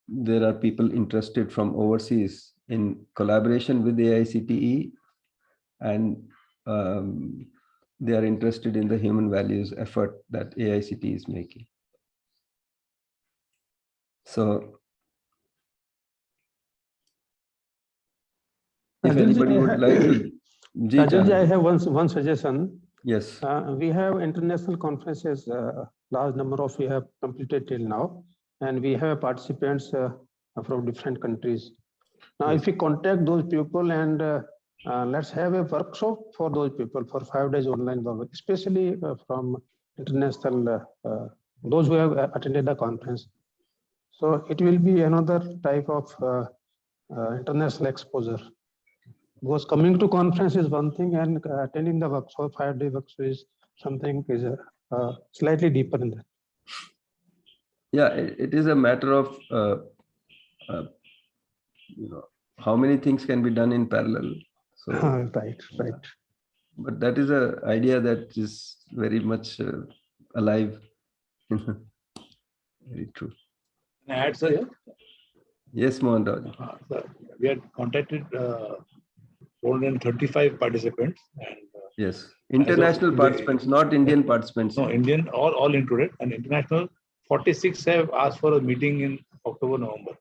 there are people interested from overseas in collaboration with AICTE, and they are interested in the human values effort that AICTE is making. So if anybody would like to, Rajul ji, I have one suggestion. Yes. We have international conferences large number of we have completed till now, and we have participants from different countries. Now, if we contact those people and let's have a workshop for those people for 5 days online, especially from international, those who have attended the conference. So it will be another type of international exposure. Because coming to conference is one thing, and attending the workshop, 5-day workshop is something is slightly deeper in that. Yeah, it is a matter of how many things can be done in parallel. So right. but that is an idea that is very much alive. Very true. Can I add, sir? Yes, Mohan Raj. Sir, we had contacted 435 participants. And, Yes, international participants, not Indian participants. No, Indian, all included, and international 46 have asked for a meeting in October, November.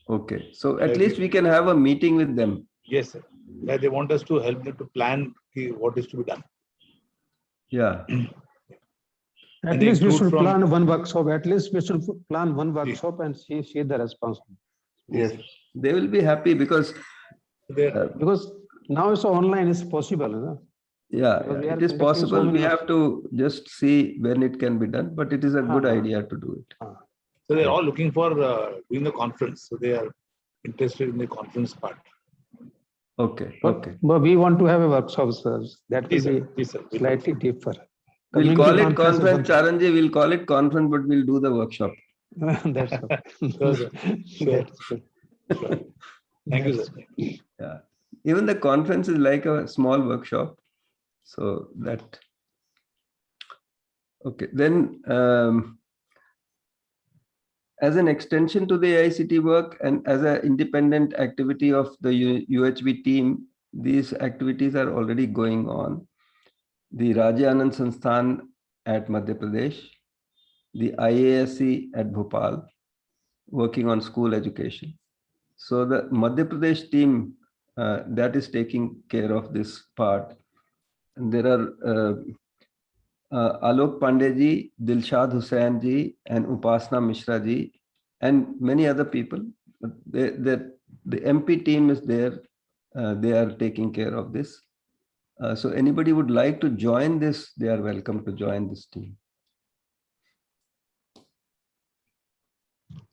Okay, so at least we can have a meeting with them. Yes, sir. Yeah, they want us to help them to plan what is to be done. Yeah. At least we should plan one workshop. At least we should plan one workshop and see the response. Yes, they will be happy because now it's online, it's possible. Huh? Yeah, it is possible. We have to just see when it can be done, but it is a good idea to do it. So they're all looking for doing the conference. So they are interested in the conference part. Okay. But we want to have a workshop, sir. That will be slightly deeper. We'll call it conference, Charanji. We'll call it conference, but we'll do the workshop. That's sure. Thank you, sir. Yeah. Even the conference is like a small workshop. So that. Okay. Then as an extension to the AICT work and as an independent activity of the UHV team, these activities are already going on. The Raja Anand Sansthan at Madhya Pradesh, the IASC at Bhopal, working on school education. So the Madhya Pradesh team that is taking care of this part. And there are Alok Pandey ji, Dilshad Hussain ji, and Upasna Mishra ji, and many other people. The MP team is there. They are taking care of this. So anybody would like to join this, they are welcome to join this team.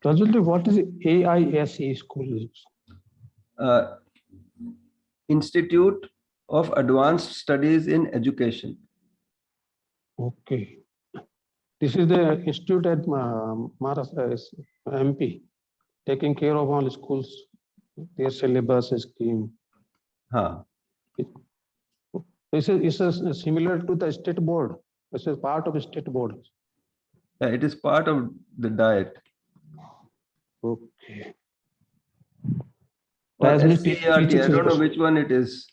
Rajul, what is AISE school? Institute of Advanced Studies in Education. Okay. This is the institute at Maharashtra, MP, taking care of all schools, their syllabus scheme. This is similar to the state board. This is part of the state board. Yeah, it is part of the diet. Okay. Or SCERT, I don't know which one it is.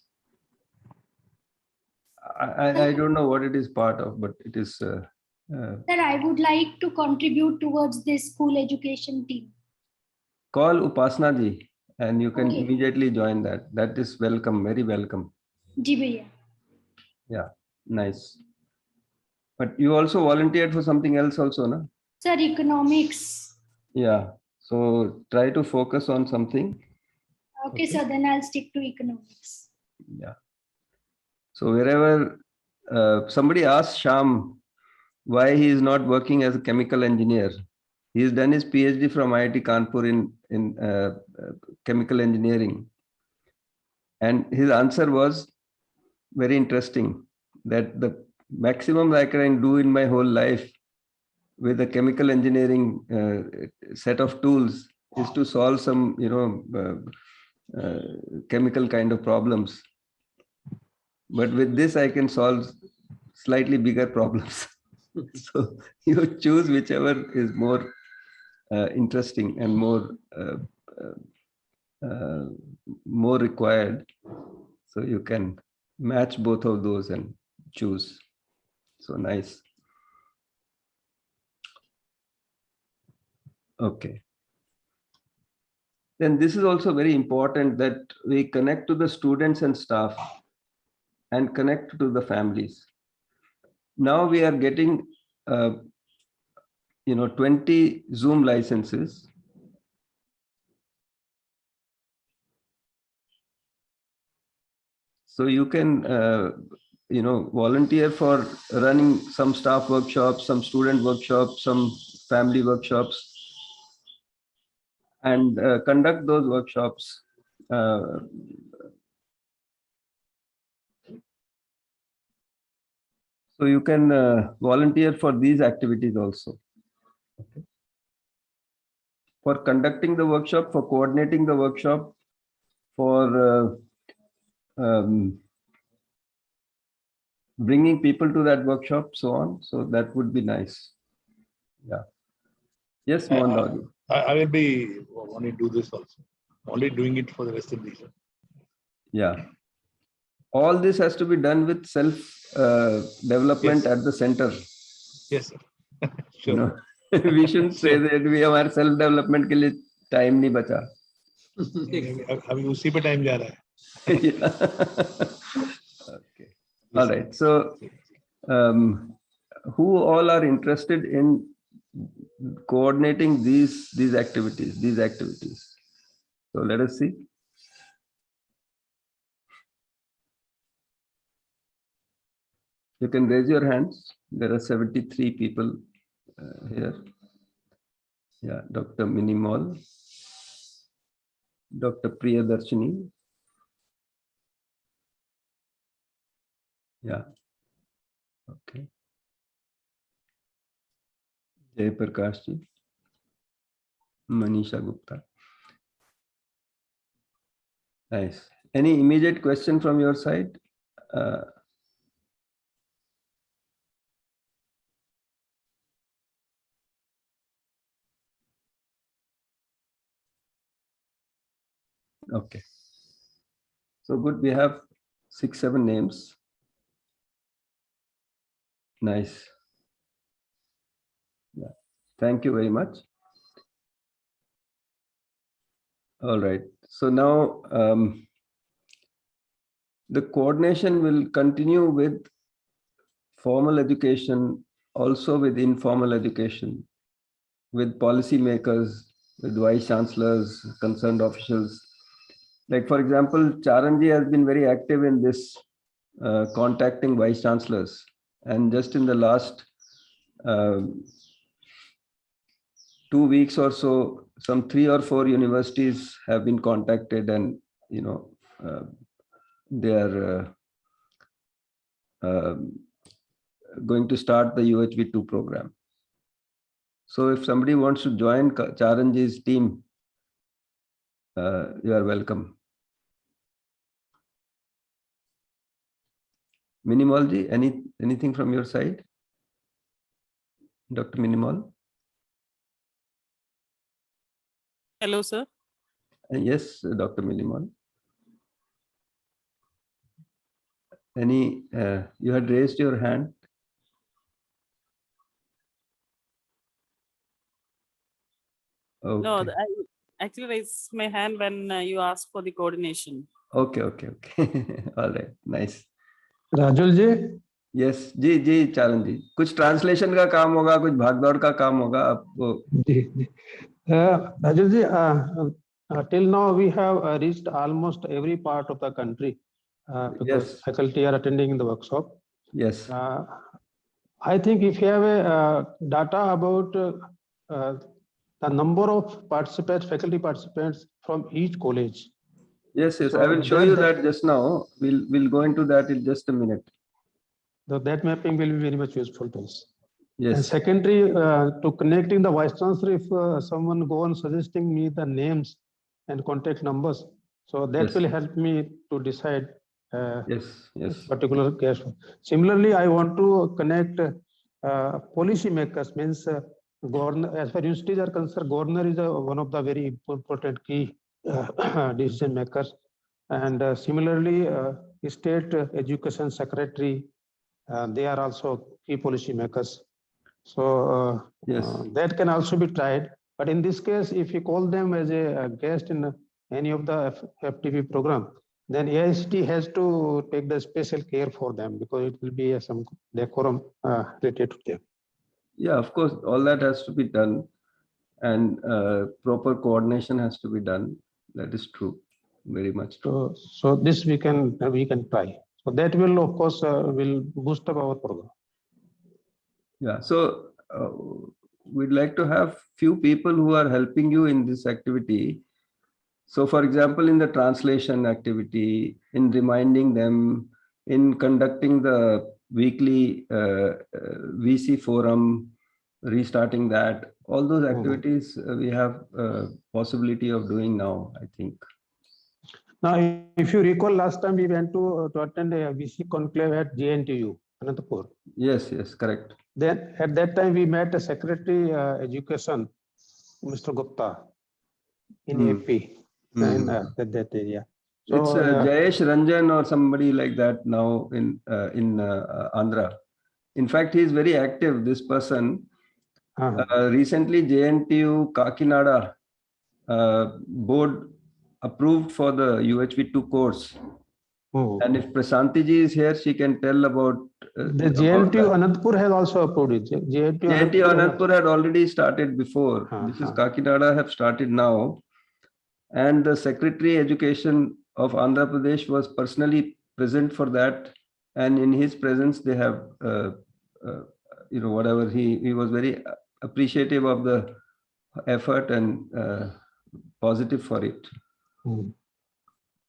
I don't know what it is part of, but it is. Sir, I would like to contribute towards this school education team. Call Upasna ji and you can immediately join that. That is welcome, very welcome. Ji bhaiya. Yeah, nice. But you also volunteered for something else also, no? Sir, economics. Yeah, so try to focus on something. Okay, sir, then I'll stick to economics. Yeah. So wherever somebody asked Sham why he is not working as a chemical engineer. He has done his PhD from IIT Kanpur in chemical engineering. And his answer was very interesting, that the maximum I can do in my whole life with a chemical engineering set of tools is to solve some, chemical kind of problems. But with this, I can solve slightly bigger problems. So you choose whichever is more interesting and more required. So you can match both of those and choose. So nice. Okay. Then this is also very important that we connect to the students and staff and connect to the families. Now we are getting 20 Zoom licenses. So you can, volunteer for running some staff workshops, some student workshops, some family workshops, and conduct those workshops. So you can volunteer for these activities also. Okay. For conducting the workshop, for coordinating the workshop, for bringing people to that workshop, so on. So that would be nice. Yeah. Yes, Mohan Rao. I will be only do this also. Only doing it for the rest of the year. Yeah. All this has to be done with self development Yes. at the center. Yes, sir. Sure. We shouldn't say that we have self development के लिए time नहीं बचा. अभी उसी पे time जा रहा है. Okay. All right. So, who all are interested in coordinating these activities? So let us see. You can raise your hands. There are 73 people here. Yeah, Dr. Minimal, Dr. Priyadarshini. Yeah. Okay. Jay Prakash ji, Manisha Gupta. Nice. Any immediate question from your side? Okay. So good. We have 6-7 names. Nice. Yeah. Thank you very much. All right. So now the coordination will continue with formal education, also with informal education, with policymakers, with vice chancellors, concerned officials. Like, for example, Charanji has been very active in this, contacting vice chancellors. And just in the last 2 weeks or so, some 3 or 4 universities have been contacted, and they are going to start the UHV2 program. So if somebody wants to join Charanji's team, you are welcome. Minimal ji, anything from your side? Dr. Minimal? Hello, sir. Yes, Dr. Minimal. Any, you had raised your hand? Okay. No, I actually raised my hand when you asked for the coordination. Okay. All right, nice. Rajul ji. Yes, जी चारण जी, कुछ translation का काम होगा, कुछ भागदौड़ का काम होगा आपको. जी. Rajul ji, till now we have reached almost every part of the country because Yes. faculty are attending the workshop. Yes. I think if you have a data about the number of participants, faculty participants from each college. Yes, So I will show you that just now. We'll go into that in just a minute. So that mapping will be very much useful to us. Yes. And secondary, to connecting the vice chancellor, if someone go on suggesting me the names and contact numbers, so that Yes. will help me to decide Yes. particular case. Similarly, I want to connect policy makers, means governor. As far as universities are concerned, governor is one of the very important key decision makers. And similarly, state education secretary, they are also key policy makers. So Yes. that can also be tried. But in this case, if you call them as a guest in any of the FTP program, then AICT has to take the special care for them because it will be some decorum related to them. Yeah, of course, all that has to be done, and proper coordination has to be done. That is true, very much true. So this we can try. So that will, of course, will boost up our program. Yeah, so we'd like to have few people who are helping you in this activity. So, for example, in the translation activity, in reminding them, in conducting the weekly VC forum, restarting that, all those activities we have possibility of doing now, I think. Now, if you recall, last time we went to attend a VC conclave at JNTU, Anantapur. Yes, yes, correct. Then at that time we met a Secretary Education, Mr. Gupta, in AP, in that area. So, it's Jayesh Ranjan or somebody like that now in Andhra. In fact, he is very active, this person. Recently, JNTU Kakinada board approved for the UHV2 course. And if Prasanti ji is here, she can tell about the JNTU Anantapur has also approved it. JNTU Anantapur had already started before. This is Kakinada have started now. And the Secretary Education of Andhra Pradesh was personally present for that. And in his presence, they have, whatever he was very appreciative of the effort and positive for it.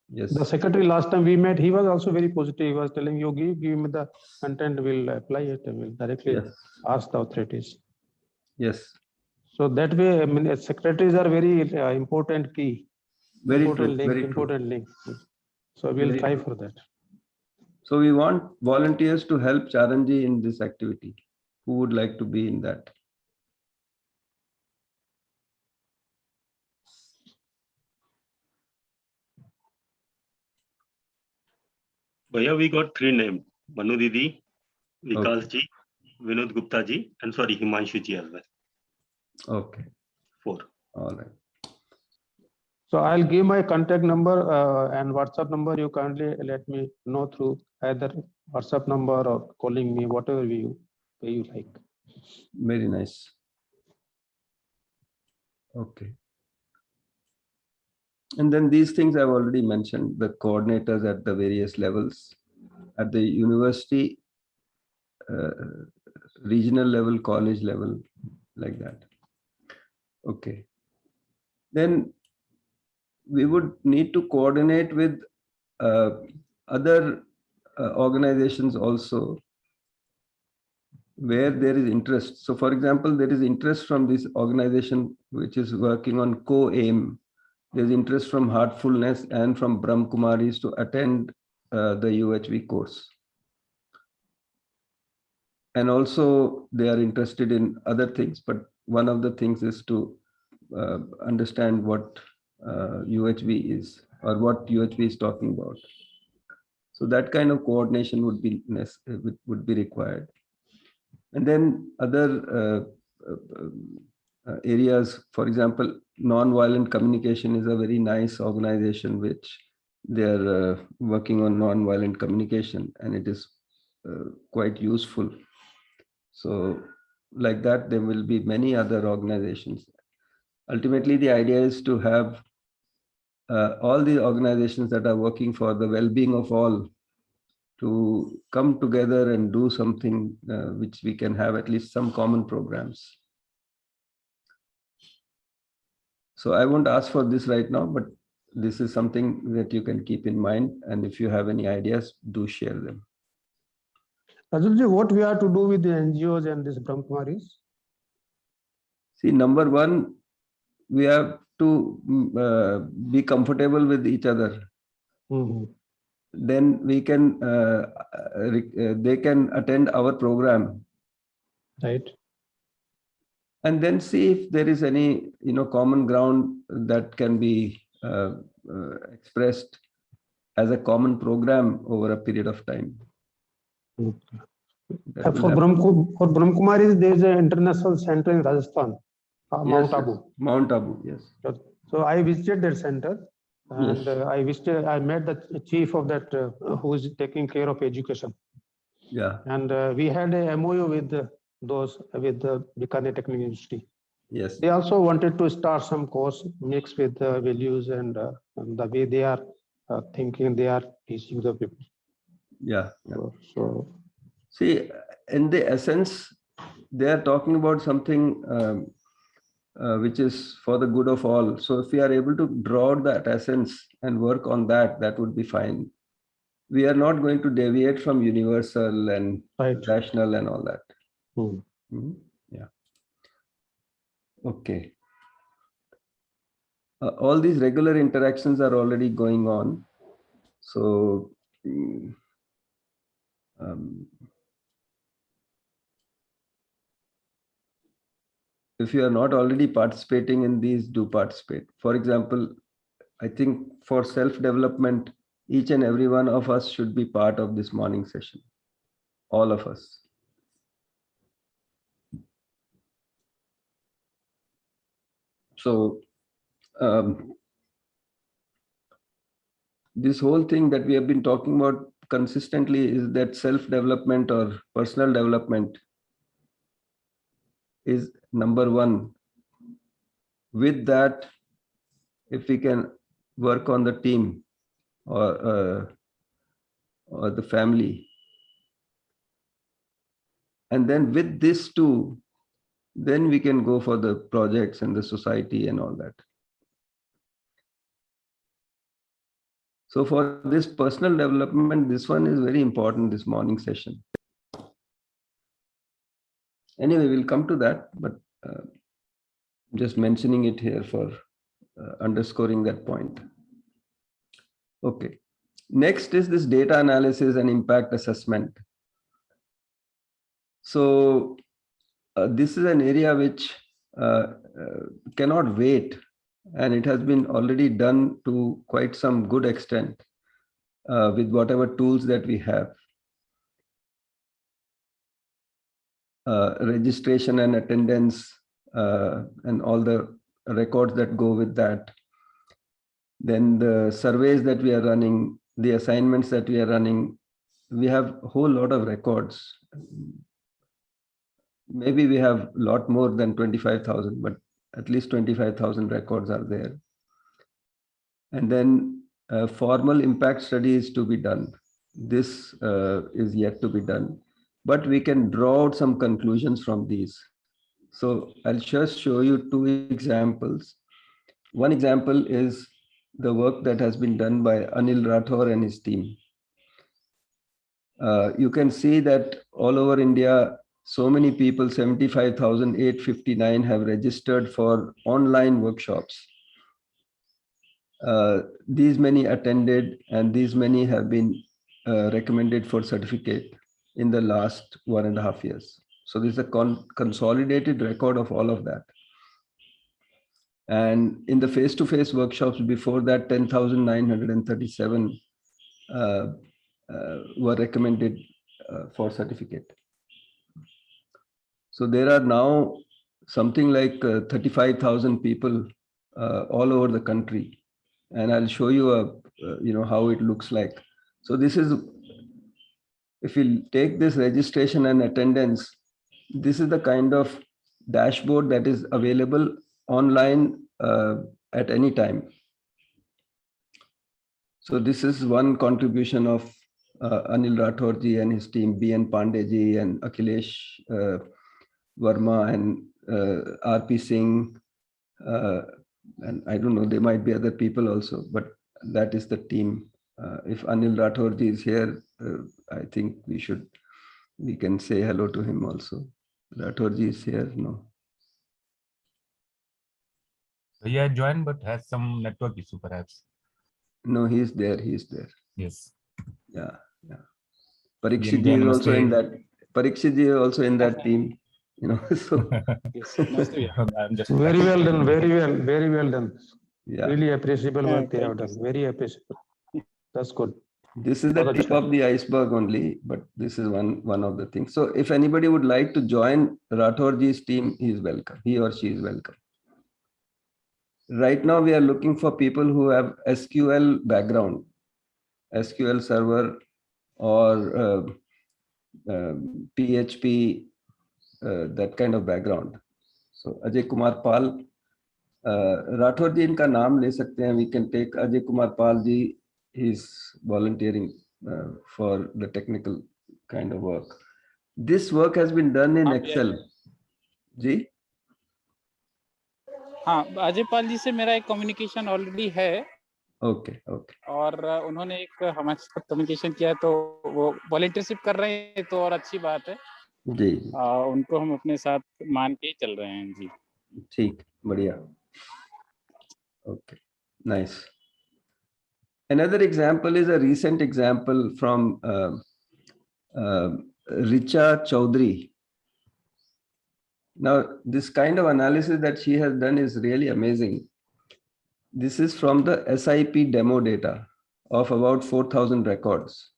Yes. The secretary last time we met, he was also very positive. He was telling you, give me the content, we'll apply it, and we'll directly ask the authorities. Yes. So that way, I mean, secretaries are very important key. Very important true. link, Very important true. link. So we'll Very try true. for that. So we want volunteers to help Charanji in this activity. Who would like to be in that? Bhaiya, we got 3 names: Manu Didi, Vikas ji, Vinod Gupta ji, and sorry, Himanshu ji as well. Okay. 4. All right. So I'll give my contact number and WhatsApp number. You kindly let me know through either WhatsApp number or calling me, whatever you like. Very nice. Okay. And then these things I've already mentioned, the coordinators at the various levels, at the university, regional level, college level, like that. Okay. Then we would need to coordinate with other organizations also where there is interest. So for example, there is interest from this organization which is working on co-aim. There's interest from Heartfulness and from Brahm Kumaris to attend the UHV course. And also they are interested in other things, but one of the things is to understand what UHV is or what UHV is talking about. So that kind of coordination would be required. And then other areas, for example, Nonviolent Communication is a very nice organization which they are working on nonviolent communication, and it is quite useful. So like that, there will be many other organizations. Ultimately, the idea is to have all the organizations that are working for the well-being of all to come together and do something which we can have at least some common programs. So I won't ask for this right now, but this is something that you can keep in mind. And if you have any ideas, do share them. Rajulji, what we are to do with the NGOs and this Brahm Kumaris? See, number one, we have to be comfortable with each other. Then we can, they can attend our program. Right. And then see if there is any, common ground that can be expressed as a common program over a period of time. For Brahm Kumaris, there is an international center in Rajasthan, Mount Abu. Mount Abu, yes. So I visited that center, and yes. I met the chief of that who is taking care of education. Yeah. And we had a MOU with those with the Bikaner Technical University. Yes. They also wanted to start some course mixed with the values and the way they are thinking, they are teaching the people. Yeah. So See, in the essence, they are talking about something which is for the good of all. So if we are able to draw out that essence and work on that, that would be fine. We are not going to deviate from universal and rational and all that. Yeah. Okay. All these regular interactions are already going on. So if you are not already participating in these, do participate. For example, I think for self-development, each and every one of us should be part of this morning session. All of us. So this whole thing that we have been talking about consistently is that self-development or personal development is number one. With that, if we can work on the team or the family, and then with this too, then we can go for the projects and the society and all that. So for this personal development, this one is very important, this morning session. Anyway, we'll come to that, but just mentioning it here for underscoring that point. Okay. Next is this data analysis and impact assessment. So this is an area which cannot wait, and it has been already done to quite some good extent with whatever tools that we have. Registration and attendance and all the records that go with that. Then the surveys that we are running, the assignments that we are running, we have a whole lot of records. Maybe we have a lot more than 25,000, but at least 25,000 records are there. And then a formal impact study is to be done. This is yet to be done, but we can draw out some conclusions from these. So I'll just show you two examples. One example is the work that has been done by Anil Rathore and his team. You can see that all over India, so many people, 75,859 have registered for online workshops. These many attended and these many have been recommended for certificate in the last 1.5 years. So this is a consolidated record of all of that. And in the face-to-face workshops before that, 10,937 were recommended for certificate. So there are now something like 35,000 people all over the country, and I'll show you how it looks like. So this is, if you take this registration and attendance, this is the kind of dashboard that is available online at any time. So this is one contribution of Anil Rathore ji and his team, B.N. Pandey ji and Akhilesh Verma and R.P. Singh. And I don't know, there might be other people also, but that is the team. If Anil Rathore ji is here, I think we can say hello to him also. Rathore ji is here, no? Yeah, joined, but has some network issue perhaps. No, he's there. He's there. Yes. Yeah. Parikshit ji is also in that. Parikshit ji is also in that team. So Yes. I'm just very well done. Very well done. Yeah. Really appreciable what they have done. Very appreciable. That's good. This is the tip of the iceberg only, but this is one of the things. So if anybody would like to join Rathore ji's team, he is welcome. He or she is welcome. Right now, we are looking for people who have SQL background, SQL Server or PHP, that kind of background. So Ajay Kumar Pal, Rathore ji इनका नाम ले सकते हैं. We can take Ajay Kumar Pal ji. He's volunteering for the technical kind of work. This work has been done in Excel. जी. हाँ, अजय पाल जी से मेरा एक communication already है. ओके. और उन्होंने एक हमारे साथ कम्युनिकेशन किया है, तो वो वॉलंटियरशिप कर रहे हैं, तो और अच्छी बात है जी. उनको हम अपने साथ मान के ही चल रहे हैं जी. ठीक, बढ़िया. Okay, nice. Another example is a recent example from Richa Chaudhary. Now, this kind of analysis that she has done is really amazing. This is from the SIP demo data of about 4,000 records.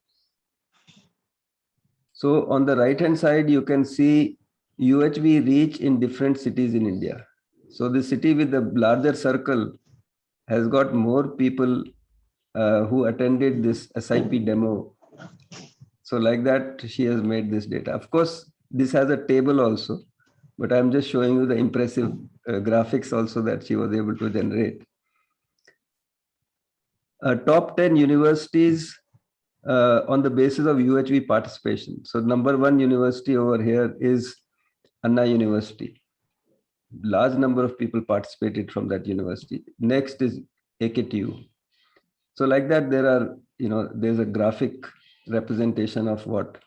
So on the right-hand side, you can see UHV reach in different cities in India. So the city with the larger circle has got more people who attended this SIP demo. So like that, she has made this data. Of course, this has a table also, but I'm just showing you the impressive graphics also that she was able to generate. Top 10 universities on the basis of UHV participation. So number 1 university over here is Anna University. Large number of people participated from that university. Next is AKTU. So like that, there are, there's a graphic representation of what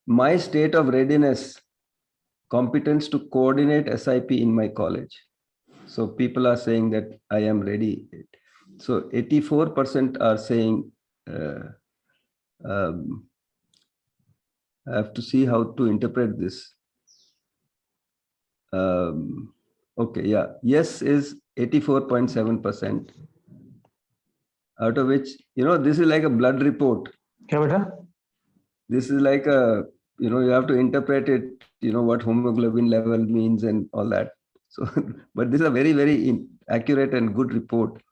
my state of readiness, competence to coordinate SIP in my college. So people are saying that I am ready. So 84% are saying, I have to see how to interpret this. Okay, yeah, yes is 84.7%. Out of which, this is like a blood report. This is like a, you have to interpret it, what hemoglobin level means and all that. So, but this is a very, very accurate and good report.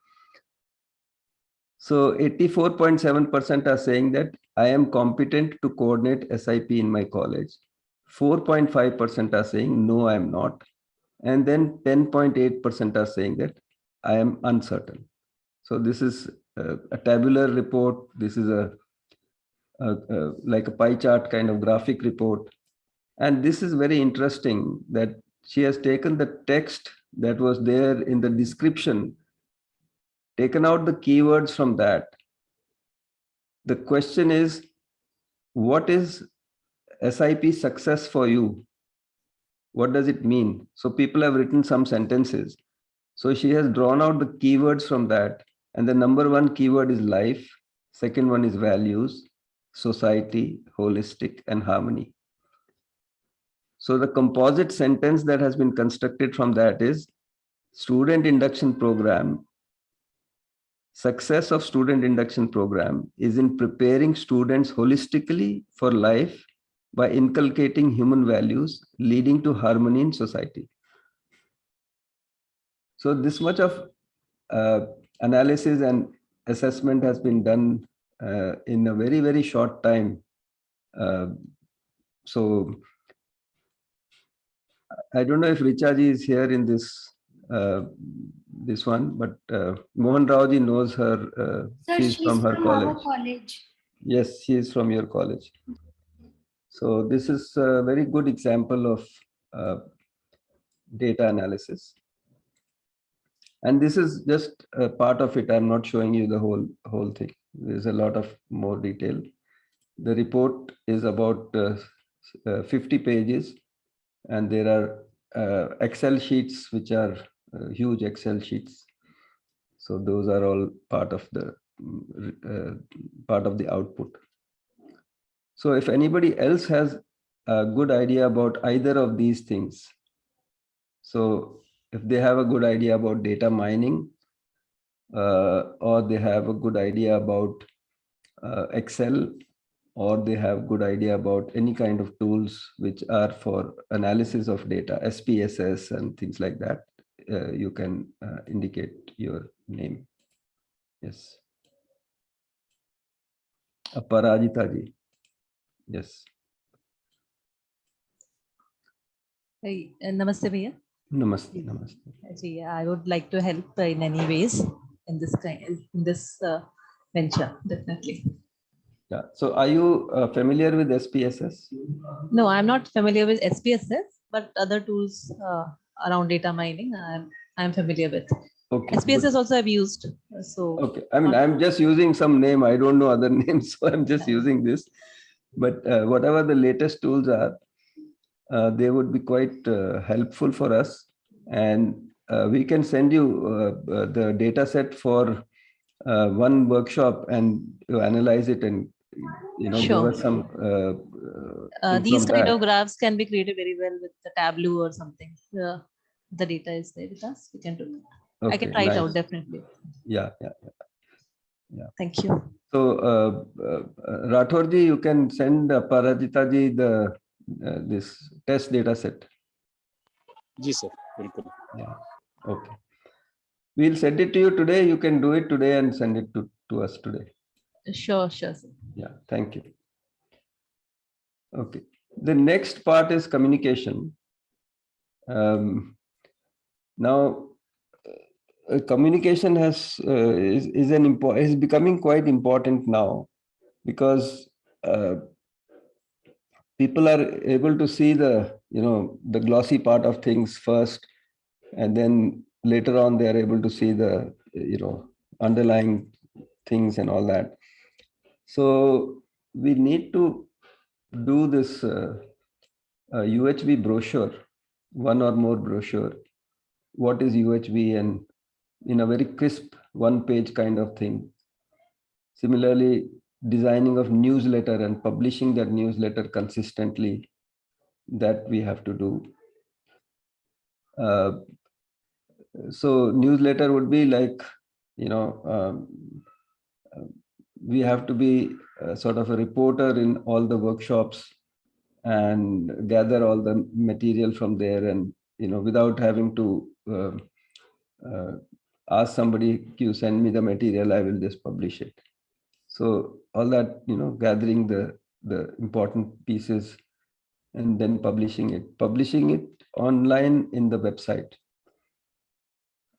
So 84.7% are saying that I am competent to coordinate SIP in my college. 4.5% are saying, no, I am not. And then 10.8% are saying that I am uncertain. So this is a tabular report. This is like a pie chart kind of graphic report. And this is very interesting that she has taken the text that was there in the description, taken out the keywords from that. The question is, what is SIP success for you? What does it mean? So people have written some sentences. So she has drawn out the keywords from that. And the number 1 keyword is life. Second one is values, society, holistic, and harmony. So the composite sentence that has been constructed from that is student induction program. Success of student induction program is in preparing students holistically for life by inculcating human values, leading to harmony in society. So this much of analysis and assessment has been done in a very, very short time. So I don't know if Richa ji is here in this one, but Mohan Rao ji knows her. Sir, she's from her our college. college. Yes, she is from your college. So this is a very good example of data analysis. And this is just a part of it. I'm not showing you the whole thing. There's a lot of more detail. The report is about 50 pages, and there are Excel sheets, which are huge Excel sheets. So those are all part of the output. So if anybody else has a good idea about either of these things, so if they have a good idea about data mining, or they have a good idea about Excel, or they have good idea about any kind of tools which are for analysis of data, SPSS and things like that, you can indicate your name. Yes. Aparajita ji. Yes. Hey, Namaste, Bhaiya. Namaste, namaste. Ji, I would like to help in any ways in this venture, definitely. Yeah. So are you familiar with SPSS? No, I'm not familiar with SPSS, but other tools around data mining, I'm familiar with. Okay. SPSS good. also I've used. So Okay. I mean, I'm just using some name. I don't know other names, so I'm just using this. But whatever the latest tools are, they would be quite helpful for us. And we can send you the data set for one workshop and you analyze it and give sure. us some things These from kind that. of graphs can be created very well with the Tableau or something. The data is there with us. We can do that. I can Okay, try it nice. out definitely. Yeah. Thank you. So Rathorji, you can send Parajita ji the this test data set. जी sir बिल्कुल. Yeah. Okay. We'll send it to you today. You can do it today and send it to us today. Sure, sure. Sir. Yeah. Thank you. Okay. The next part is communication. Now, communication is becoming quite important now because people are able to see the the glossy part of things first, and then later on they are able to see the underlying things and all that. So we need to do this UHV brochure, one or more brochure. What is UHV, and in a very crisp one-page kind of thing. Similarly, designing of newsletter and publishing that newsletter consistently, that we have to do. So newsletter would be like, we have to be sort of a reporter in all the workshops and gather all the material from there, and without having to ask somebody, you send me the material, I will just publish it. So all that, gathering the important pieces and then publishing it online in the website.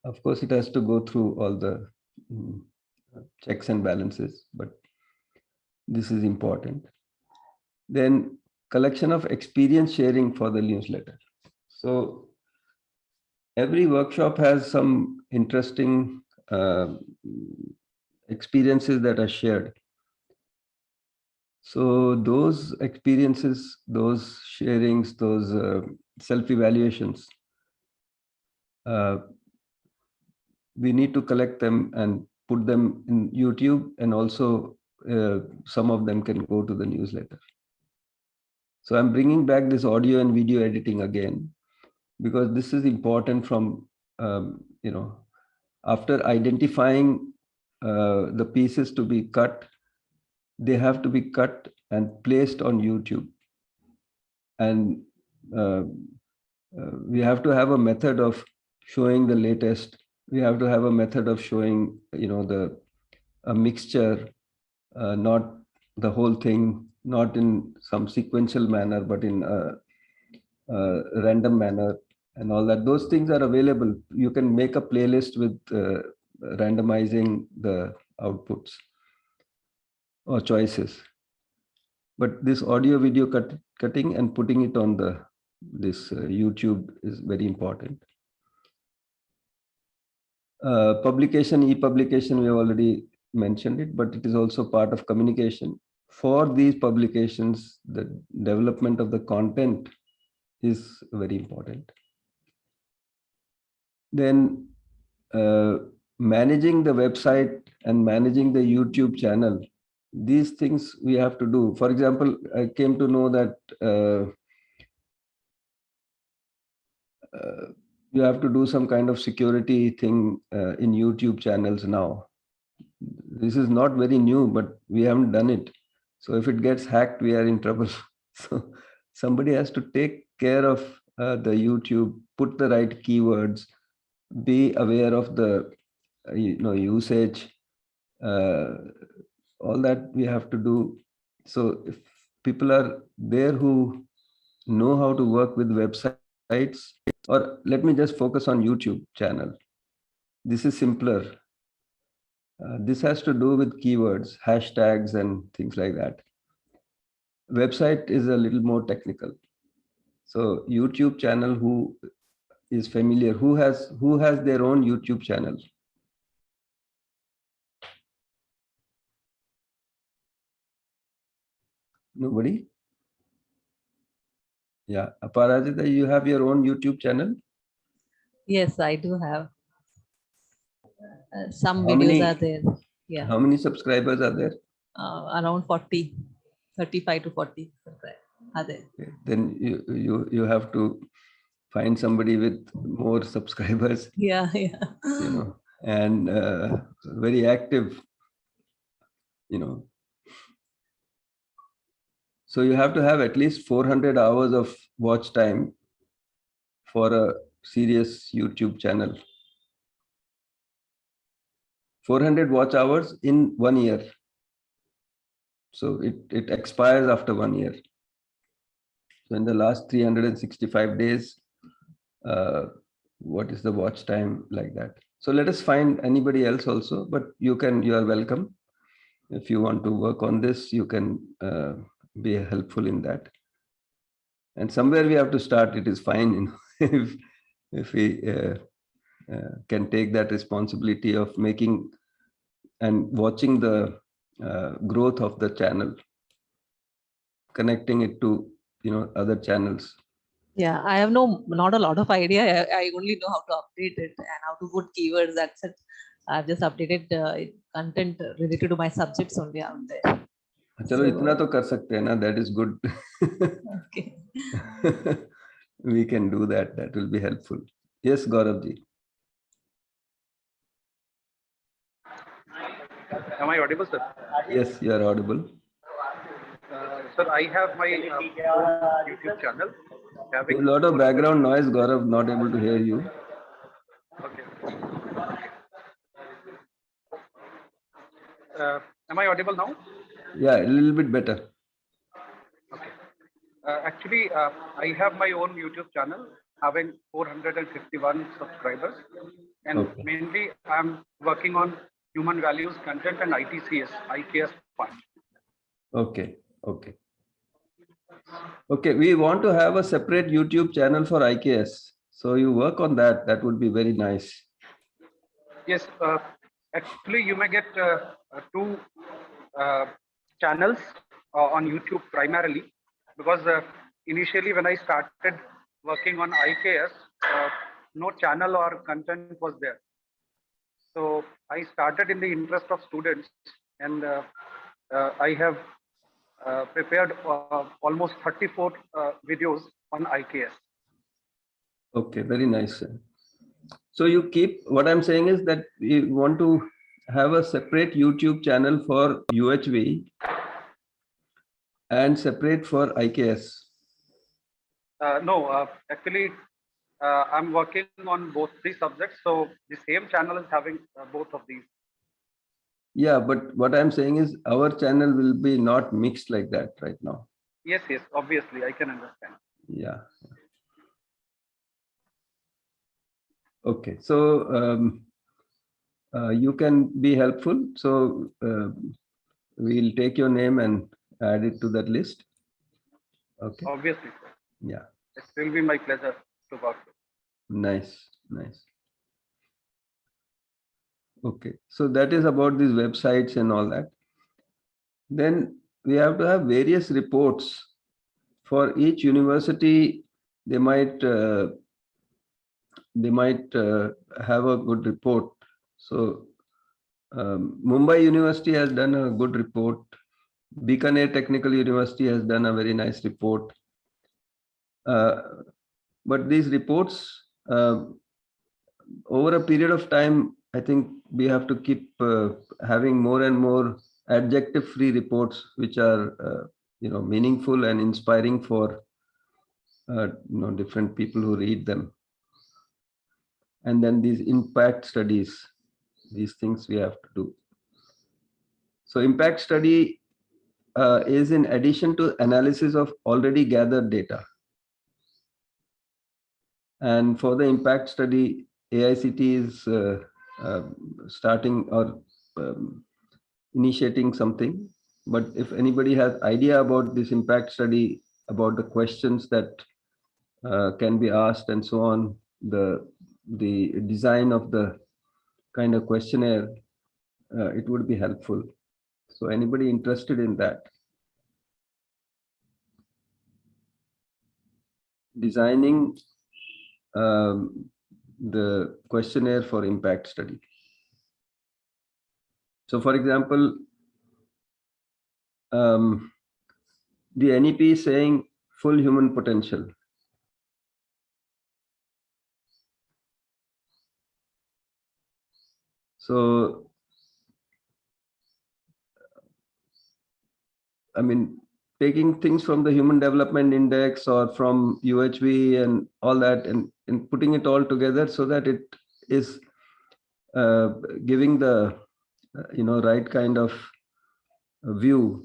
Of course, it has to go through all the checks and balances, but this is important. Then collection of experience sharing for the newsletter. So every workshop has some interesting experiences that are shared. So those experiences, those sharings, those self-evaluations, we need to collect them and put them in YouTube, and also some of them can go to the newsletter. So I'm bringing back this audio and video editing again, because this is important from, after identifying the pieces to be cut, they have to be cut and placed on YouTube. And we have to have a method of showing the latest. We have to have a method of showing, a mixture, not the whole thing, not in some sequential manner, but in a random manner and all that. Those things are available. You can make a playlist with randomizing the outputs or choices. But this audio video cutting and putting it on this YouTube is very important. Publication, e-publication, we have already mentioned it, but it is also part of communication. For these publications, the development of the content is very important. Then managing the website and managing the YouTube channel, these things we have to do. For example, I came to know that you have to do some kind of security thing in YouTube channels now. This is not very new, but we haven't done it. So if it gets hacked, we are in trouble. So somebody has to take care of the YouTube, put the right keywords, be aware of the usage, all that we have to do. So if people are there who know how to work with websites websites, or let me just focus on YouTube channel. This is simpler. This has to do with keywords, hashtags, and things like that. Website is a little more technical. So YouTube channel, who is familiar, who has their own YouTube channel? Nobody? Yeah, Aparajita, you have your own YouTube channel? Yes, I do have. Some How videos many- are there. Yeah, How many subscribers are there? around 40, 35 to 40 are there. Okay, then you have to find somebody with more subscribers, Yeah, yeah. you know, and very active, you know. So you have to have at least 400 hours of watch time for a serious YouTube channel. 400 watch hours in 1 year. So it expires after 1 year. So in the last 365 days, what is the watch time like that? So let us find anybody else also, but you are welcome. If you want to work on this, you can be helpful in that. And somewhere we have to start. It is fine, you know, if we can take that responsibility of making and watching the growth of the channel, connecting it to, you know, other channels. Yeah, I have not a lot of idea. I only know how to update it and how to put keywords. That's it. I've just updated content related to my subjects only out there. चलो इतना तो कर सकते हैं ना, that is good. Okay. We can do that. That will be helpful. Yes, Gaurav ji. Am I audible, sir? Yes, you are audible. Sir, I have my own YouTube channel. There's a lot of background noise, Gaurav. Not able to hear you. Okay. Am I audible now? Yeah, a little bit better. Okay. Actually, I have my own YouTube channel having 451 subscribers, and Okay. mainly I'm working on human values content and IKS part. Okay, okay. Okay, we want to have a separate YouTube channel for IKS. So you work on that. That would be very nice. Yes, actually, you may get two channels on YouTube primarily, because initially when I started working on IKS, no channel or content was there. So I started in the interest of students, and I have prepared almost 34 videos on IKS. Okay, very nice, sir. So you keep, what I'm saying is that we want to have a separate YouTube channel for UHV and separate for IKS. No, actually, I'm working on both these subjects. So the same channel is having both of these. Yeah, but what I'm saying is our channel will be not mixed like that right now. Yes, yes, obviously, I can understand. Yeah. Okay, so you can be helpful. So we'll take your name and add it to that list. Okay. Obviously, sir. Yeah. It will be my pleasure to work with. Nice, nice. Okay, so that is about these websites and all that. Then we have to have various reports for each university. They might have a good report. So Mumbai University has done a good report. Bikaner Technical University has done a very nice report. But these reports, over a period of time, I think we have to keep having more and more adjective-free reports, which are meaningful and inspiring for different people who read them. And then these impact studies, these things we have to do. So impact study is in addition to analysis of already gathered data. And for the impact study, AICT is starting or initiating something. But if anybody has idea about this impact study, about the questions that can be asked and so on, the design of the kind of questionnaire, it would be helpful. So anybody interested in that? Designing the questionnaire for impact study. So for example, the NEP is saying full human potential. So, I mean, taking things from the Human Development Index or from UHV and all that, and putting it all together so that it is giving the right kind of view.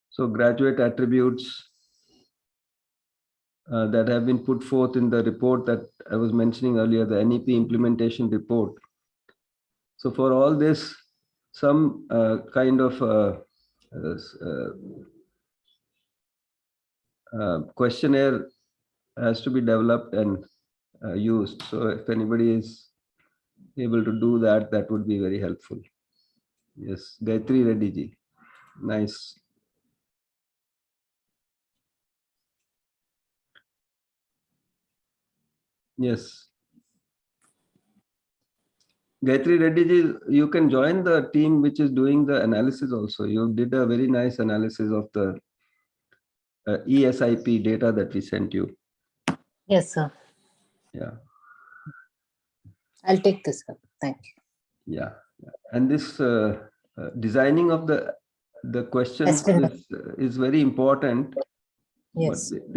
So graduate attributes that have been put forth in the report that I was mentioning earlier, the NEP implementation report. So for all this, some kind of questionnaire has to be developed and used. So if anybody is able to do that, that would be very helpful. Yes, Gayatri Reddy ji. Nice. Yes. Gayatri Reddy ji, you can join the team which is doing the analysis also. You did a very nice analysis of the ESIP data that we sent you. Yes, sir. Yeah. I'll take this up. Thank you. Yeah. And this designing of the questions is very important. Yes. But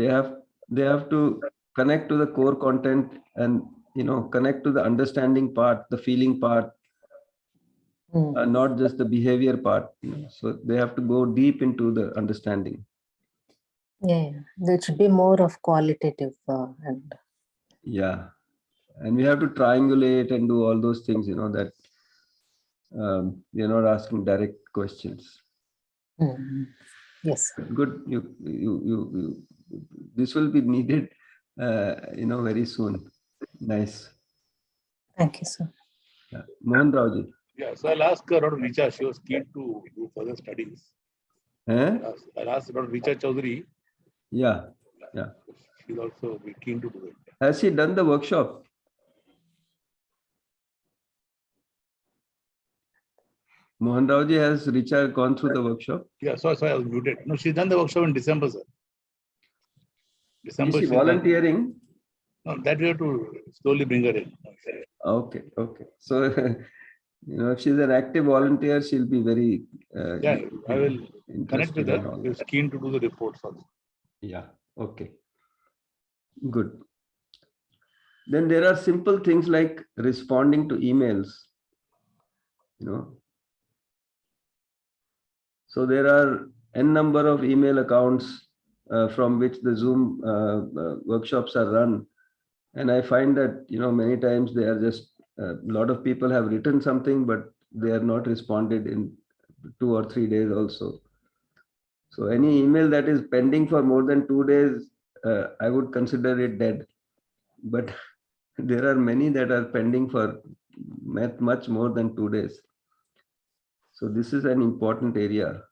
they have to connect to the core content and connect to the understanding part, the feeling part, not just the behavior part. So they have to go deep into the understanding. Yeah, there should be more of qualitative and Yeah, and we have to triangulate and do all those things. That we are not asking direct questions. Yes. Good. You this will be needed. Very soon. Nice. Thank you, sir. Yeah. Mohan Rao ji. Yeah, so I'll ask Dr. Richa. She was keen to do further studies. I'll ask Dr. Richa Chaudhary. Yeah. Yeah. She'll also be keen to do it. Has she done the workshop? Mohan Rao ji, has Richa gone through the workshop? Yeah, so I was muted. No, she's done the workshop in December, sir. December. Is she volunteering? No, that we have to slowly bring her in. Okay. Okay. So, if she's an active volunteer, she'll be very. Yeah, I will connect with her. She's keen to do the reports also. Yeah. Okay. Good. Then there are simple things like responding to emails. So there are n number of email accounts from which the Zoom workshops are run. And I find that, many times they are just, a lot of people have written something, but they are not responded in 2 or 3 days also. So any email that is pending for more than 2 days, I would consider it dead. But there are many that are pending for much more than 2 days. So this is an important area.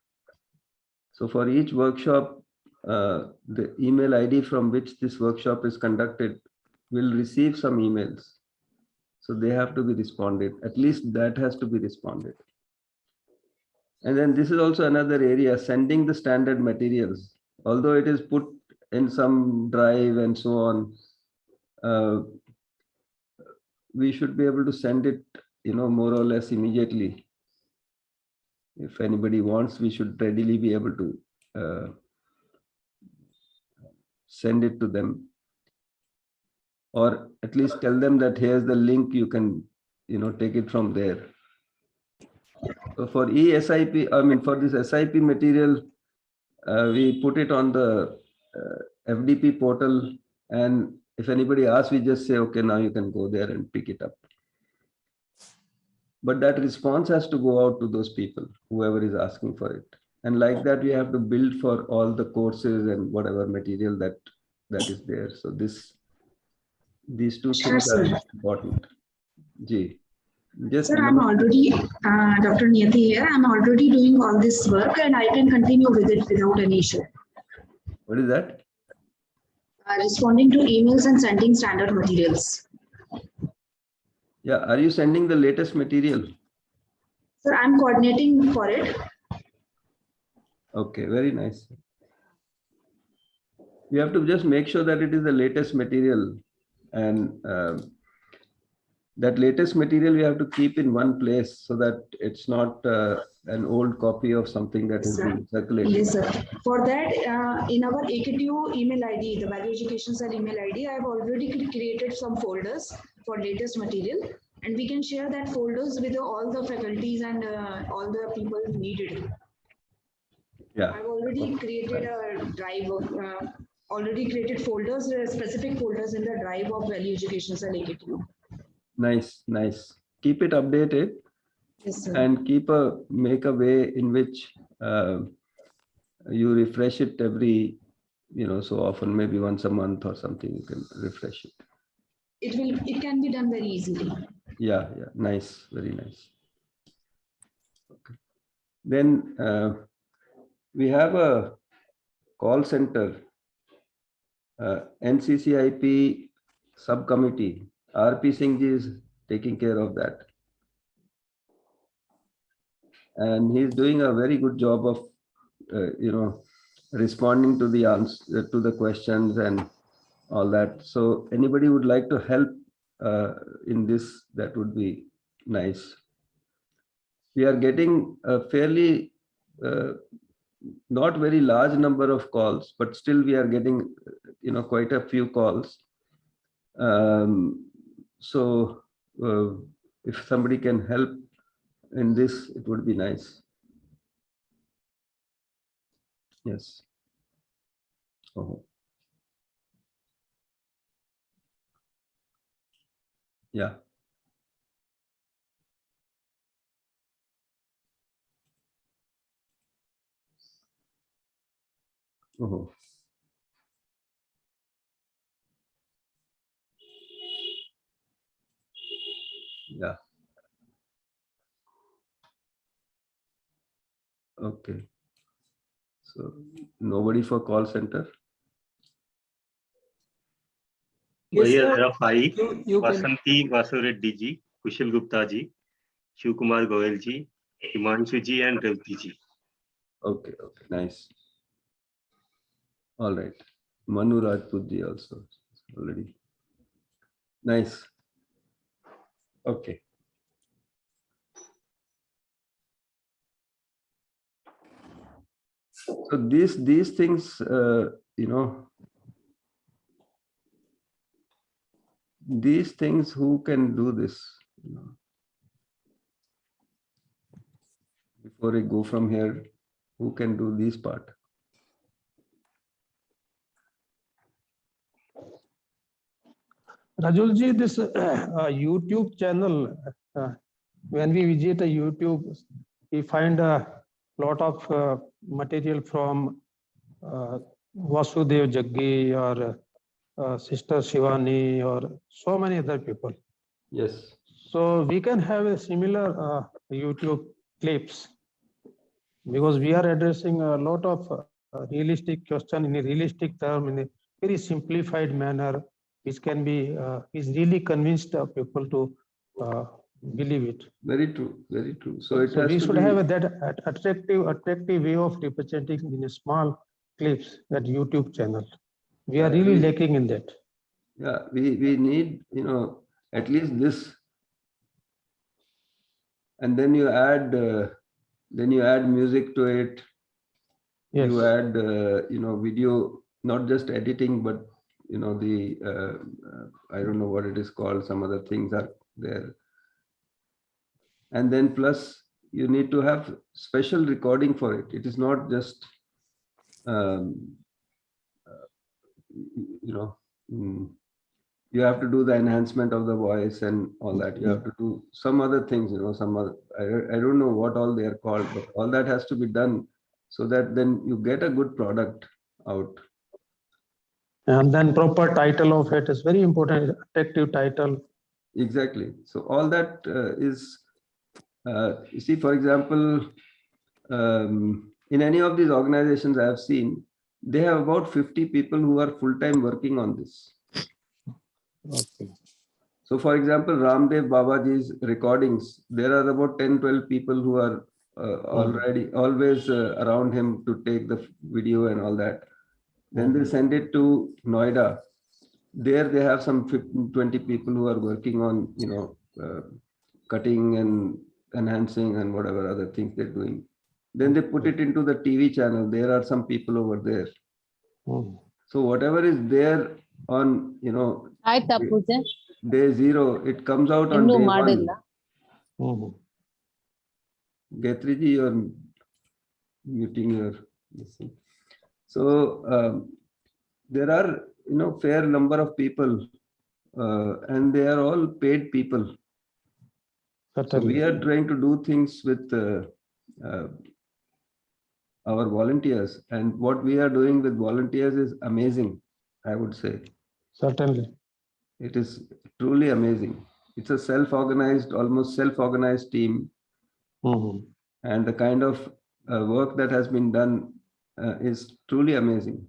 So for each workshop, the email ID from which this workshop is conducted will receive some emails. So they have to be responded. At least that has to be responded. And then this is also another area, sending the standard materials. Although it is put in some drive and so on, we should be able to send it, more or less immediately. If anybody wants, we should readily be able to send it to them. Or at least tell them that here's the link, you can, take it from there. So for ESIP, for this SIP material, we put it on the FDP portal, and if anybody asks, we just say, okay, now you can go there and pick it up. But that response has to go out to those people, whoever is asking for it. And like that, we have to build for all the courses and whatever material that is there. So these two Sure, things sir. are important. Ji. Just Sir, I'm already, Dr. Niyati here, I'm already doing all this work and I can continue with it without any issue. What is that? Responding to emails and sending standard materials. Yeah, are you sending the latest material? Sir, I'm coordinating for it. Okay, very nice. We have to just make sure that it is the latest material, and that latest material we have to keep in one place so that it's not an old copy of something that is being circulated. Yes, sir. For that, in our AKTU email ID, the Value Education Cell email ID, I have already created some folders for latest material, and we can share that folders with all the faculties and all the people needed. Yeah. I've already created a drive of, already created folders, specific folders in the drive of Value Education Cell AKTU. Nice, nice. Keep it updated. Yes, sir. And make a way in which you refresh it every, so often, maybe once a month or something, you can refresh it. It can be done very easily. Yeah, yeah, nice, very nice. Okay. Then we have a call center, NCCIP subcommittee. RP Singh ji is taking care of that. And he's doing a very good job of, responding to the answer to the questions and all that. So anybody would like to help in this, that would be nice. We are getting a fairly, not very large number of calls, but still we are getting, quite a few calls. So if somebody can help in this, it would be nice. Yes. Oh. Yeah. Oh. Yeah. Okay. So nobody for call center? Yes, Here sir. there are 5. You can. Vasanti Vasureddy ji, Kushal Gupta ji, Shiv Kumar Goyal ji, Himanshu ji, and Revati ji. Okay, okay, nice. All right. Manu Rajput ji also already. Nice. Okay. So these things, these things, who can do this? Before I go from here, who can do this part? Rajulji, this YouTube channel, when we visit a YouTube, we find a lot of material from Vasudev Jaggi or Sister Shivani or so many other people. Yes. So we can have a similar YouTube clips, because we are addressing a lot of realistic question in a realistic term, in a very simplified manner, which can be is really convinced people to believe it. Very true, very true. So it So has we to should be have that attractive way of representing in a small clips, that YouTube channel. We are really lacking in that. Yeah, we need, at least this. And then you add music to it. Yes. You add, video, not just editing, but, I don't know what it is called. Some other things are there. And then plus you need to have special recording for it. It is not just you know, you have to do the enhancement of the voice and all that. You have to do some other things, you know, some other, I don't know what all they are called, but all that has to be done so that then you get a good product out. And then proper title of it is very important, attractive title. Exactly. So all that is, you see, for example, in any of these organizations I have seen, they have about 50 people who are full-time working on this. Okay. So for example, Ramdev Babaji's recordings, there are about 10, 12 people who are already always around him to take the video and all that. Then they send it to Noida. There they have some 15, 20 people who are working on, you know, cutting and enhancing and whatever other things they're doing. Then they put it into the TV channel. There are some people over there. So whatever is there on, you know, day 0, it comes out on day 1. Gayatriji, you're muting your listen. So there are, you know, fair number of people and they are all paid people. So we are trying to do things with our volunteers, and what we are doing with volunteers is amazing, I would say. Certainly. It is truly amazing. It's a self-organized, almost self-organized team. And the kind of work that has been done is truly amazing.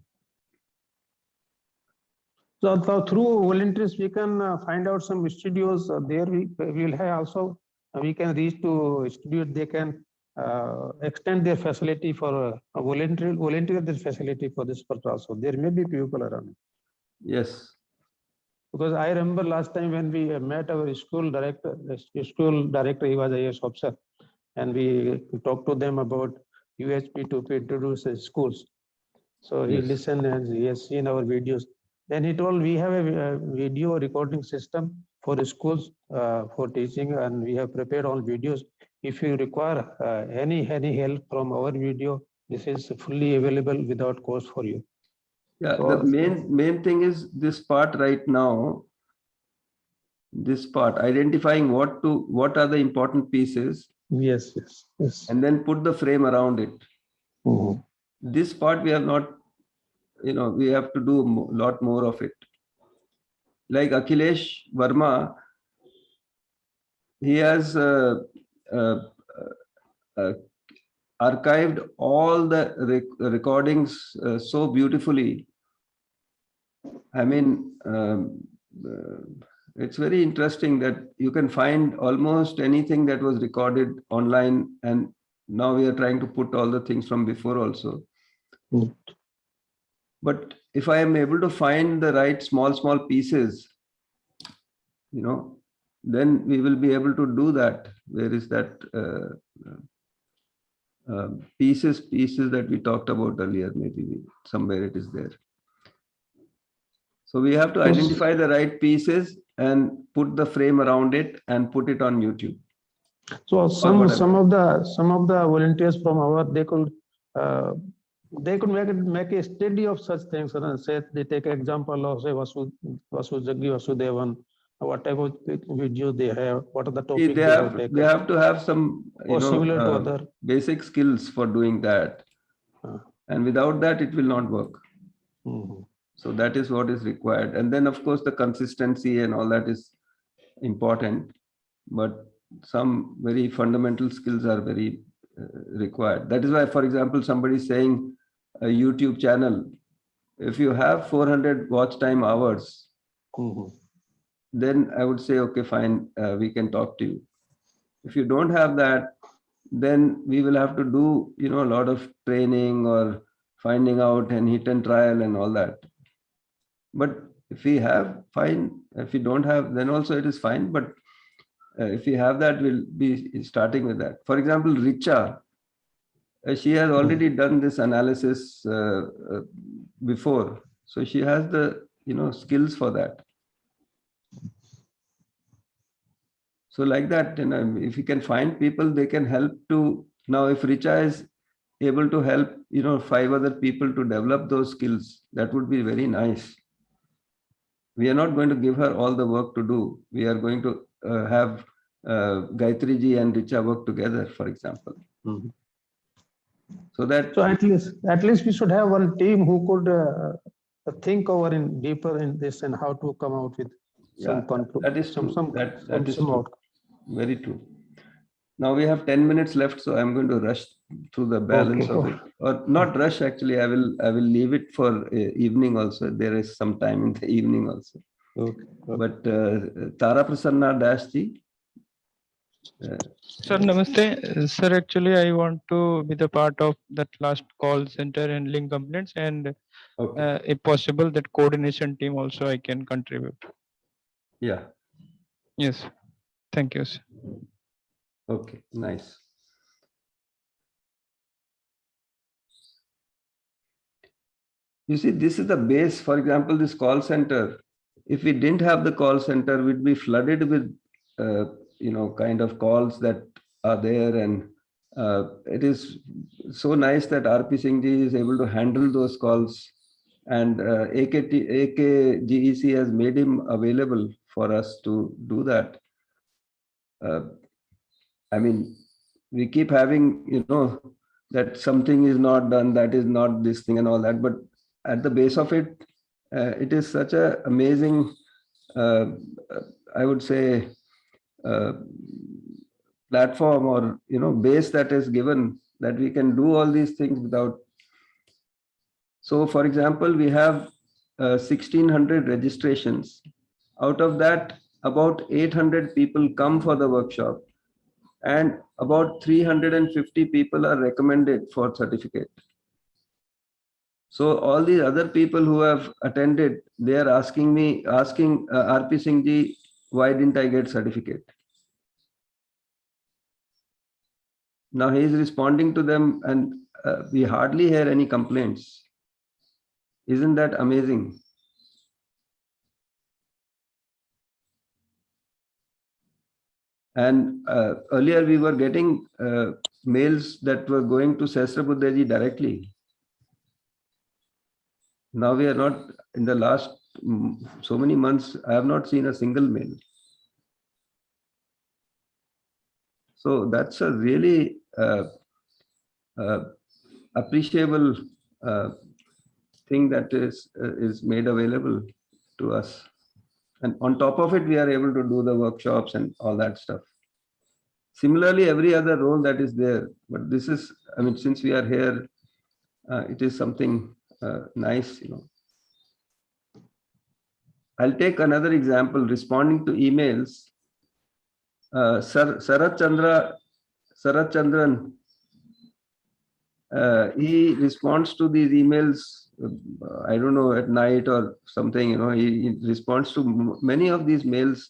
So through volunteers, we can find out some studios there. We will have also, we can reach to studio. They can extend their facility for volunteer their facility for this purpose also. There may be people around. Yes. Because I remember last time when we met our school director, he was a IAS officer, and we talked to them about UHP to introduce schools. So he listened and he has seen our videos. Then he told we have a video recording system for the schools for teaching, and we have prepared all videos. If you require any help from our video, this is fully available without cost for you. Yeah, So, the main thing is this part right now. This part, identifying what are the important pieces. Yes. And then put the frame around it. This part we have not, you know, we have to do a lot more of it. Like Akhilesh Verma, he has archived all the recordings so beautifully. I mean, it's very interesting that you can find almost anything that was recorded online, and now we are trying to put all the things from before also. But if I am able to find the right small pieces, you know, then we will be able to do that. Where is that pieces that we talked about earlier? Maybe somewhere it is there. So we have to identify the right pieces and put the frame around it and put it on YouTube. So some of the volunteers from our they could make a study of such things. Say they take example of say Vasujaggi Vasudevan, what type of video they have, what are the topics they have to have some similar to other basic skills for doing that, and without that it will not work. So that is what is required, and then of course the consistency and all that is important, but some very fundamental skills are very required. That is why, for example, somebody saying a YouTube channel, if you have 400 watch time hours, then I would say, okay, fine, we can talk to you. If you don't have that, then we will have to do, you know, a lot of training or finding out and hit and trial and all that. But if we have, fine. If we don't have, then also it is fine. But if we have that, we'll be starting with that. For example, Richa, she has already done this analysis before. So she has the, you know, skills for that. So like that, you know, if you can find people, they can help to. Now, if Richa is able to help, 5 other people to develop those skills, that would be very nice. We are not going to give her all the work to do. We are going to have Gayatri ji and Richa work together, for example. So at least we should have one team who could think over in deeper in this and how to come out with some conclusion. That is true. That is true. Very true. Now we have 10 minutes left, so I'm going to rush through the balance of it, or not rush. Actually, I will leave it for evening also. There is some time in the evening also. Okay. But Tara Prasanna Das ji. Sir, namaste. Sir, actually, I want to be the part of that last call center handling complaints, and if possible, that coordination team also I can contribute. Yeah. Yes. Thank you, sir. Okay, nice. You see, this is the base. For example, this call center. If we didn't have the call center, we'd be flooded with, kind of calls that are there, and it is so nice that RP Singh ji is able to handle those calls, and AKGEC has made him available for us to do that. I mean, we keep having, that something is not done, that is not this thing and all that, but at the base of it, it is such an amazing, I would say, platform or, base that is given that we can do all these things without. So for example, we have 1600 registrations. Out of that, about 800 people come for the workshop, and about 350 people are recommended for certificate. So all the other people who have attended, they are asking RP Singh ji, why didn't I get certificate? Now he is responding to them, and we hardly hear any complaints. Isn't that amazing? And earlier we were getting mails that were going to Sahasrabudhe ji directly. Now we are not, in the last so many months, I have not seen a single mail. So that's a really appreciable thing that is made available to us. And on top of it, we are able to do the workshops and all that stuff. Similarly, every other role that is there, but this is, I mean, since we are here, it is something nice, I'll take another example, responding to emails. Sarat Chandran, he responds to these emails, I don't know, at night or something, he responds to many of these mails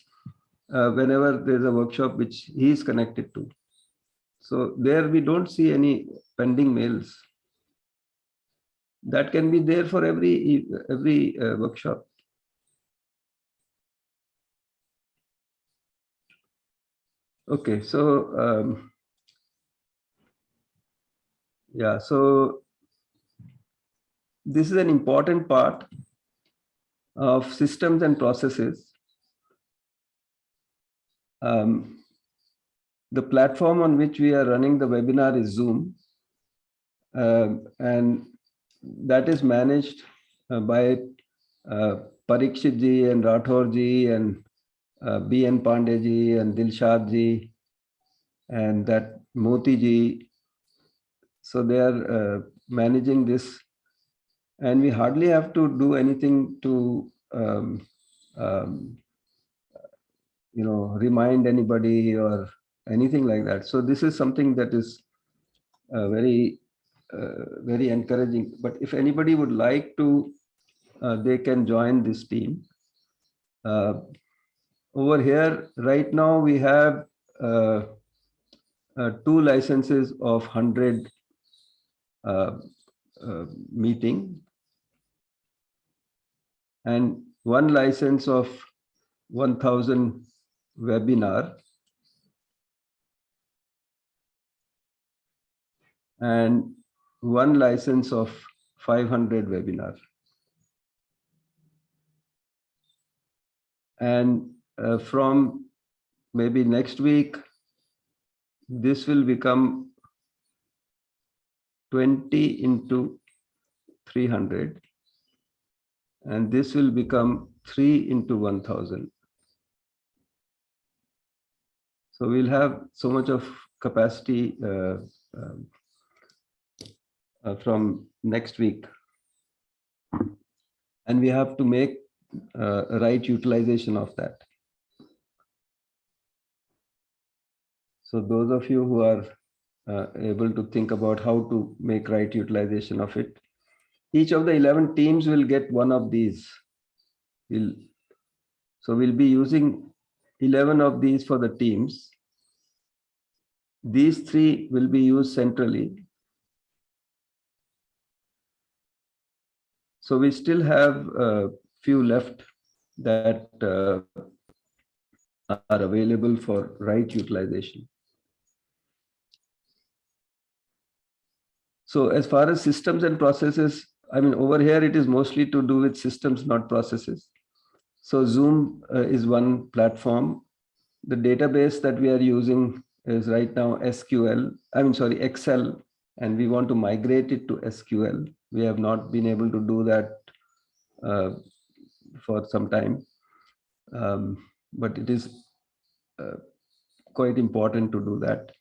whenever there's a workshop which he is connected to. So there we don't see any pending mails. That can be there for every workshop. Okay, so yeah, so this is an important part of systems and processes. The platform on which we are running the webinar is Zoom, and that is managed by Parikshit ji and Rathore ji and B.N. Pandey ji and Dilshad ji and that Moti ji. So they are managing this, and we hardly have to do anything to remind anybody or anything like that. So this is something that is very encouraging. But if anybody would like to, they can join this team. Over here, right now, we have 2 licenses of 100 meeting and 1 license of 1000 webinar. And one license of 500 webinars. And from maybe next week, this will become 20 into 300. And this will become 3 into 1000. So we'll have so much of capacity from next week. And we have to make right utilization of that. So those of you who are able to think about how to make right utilization of it, each of the 11 teams will get one of these. So we'll be using 11 of these for the teams. These 3 will be used centrally. So we still have a few left that are available for right utilization. So as far as systems and processes, I mean, over here, it is mostly to do with systems, not processes. So Zoom is one platform. The database that we are using is right now Excel, and we want to migrate it to SQL. We have not been able to do that for some time, but it is quite important to do that.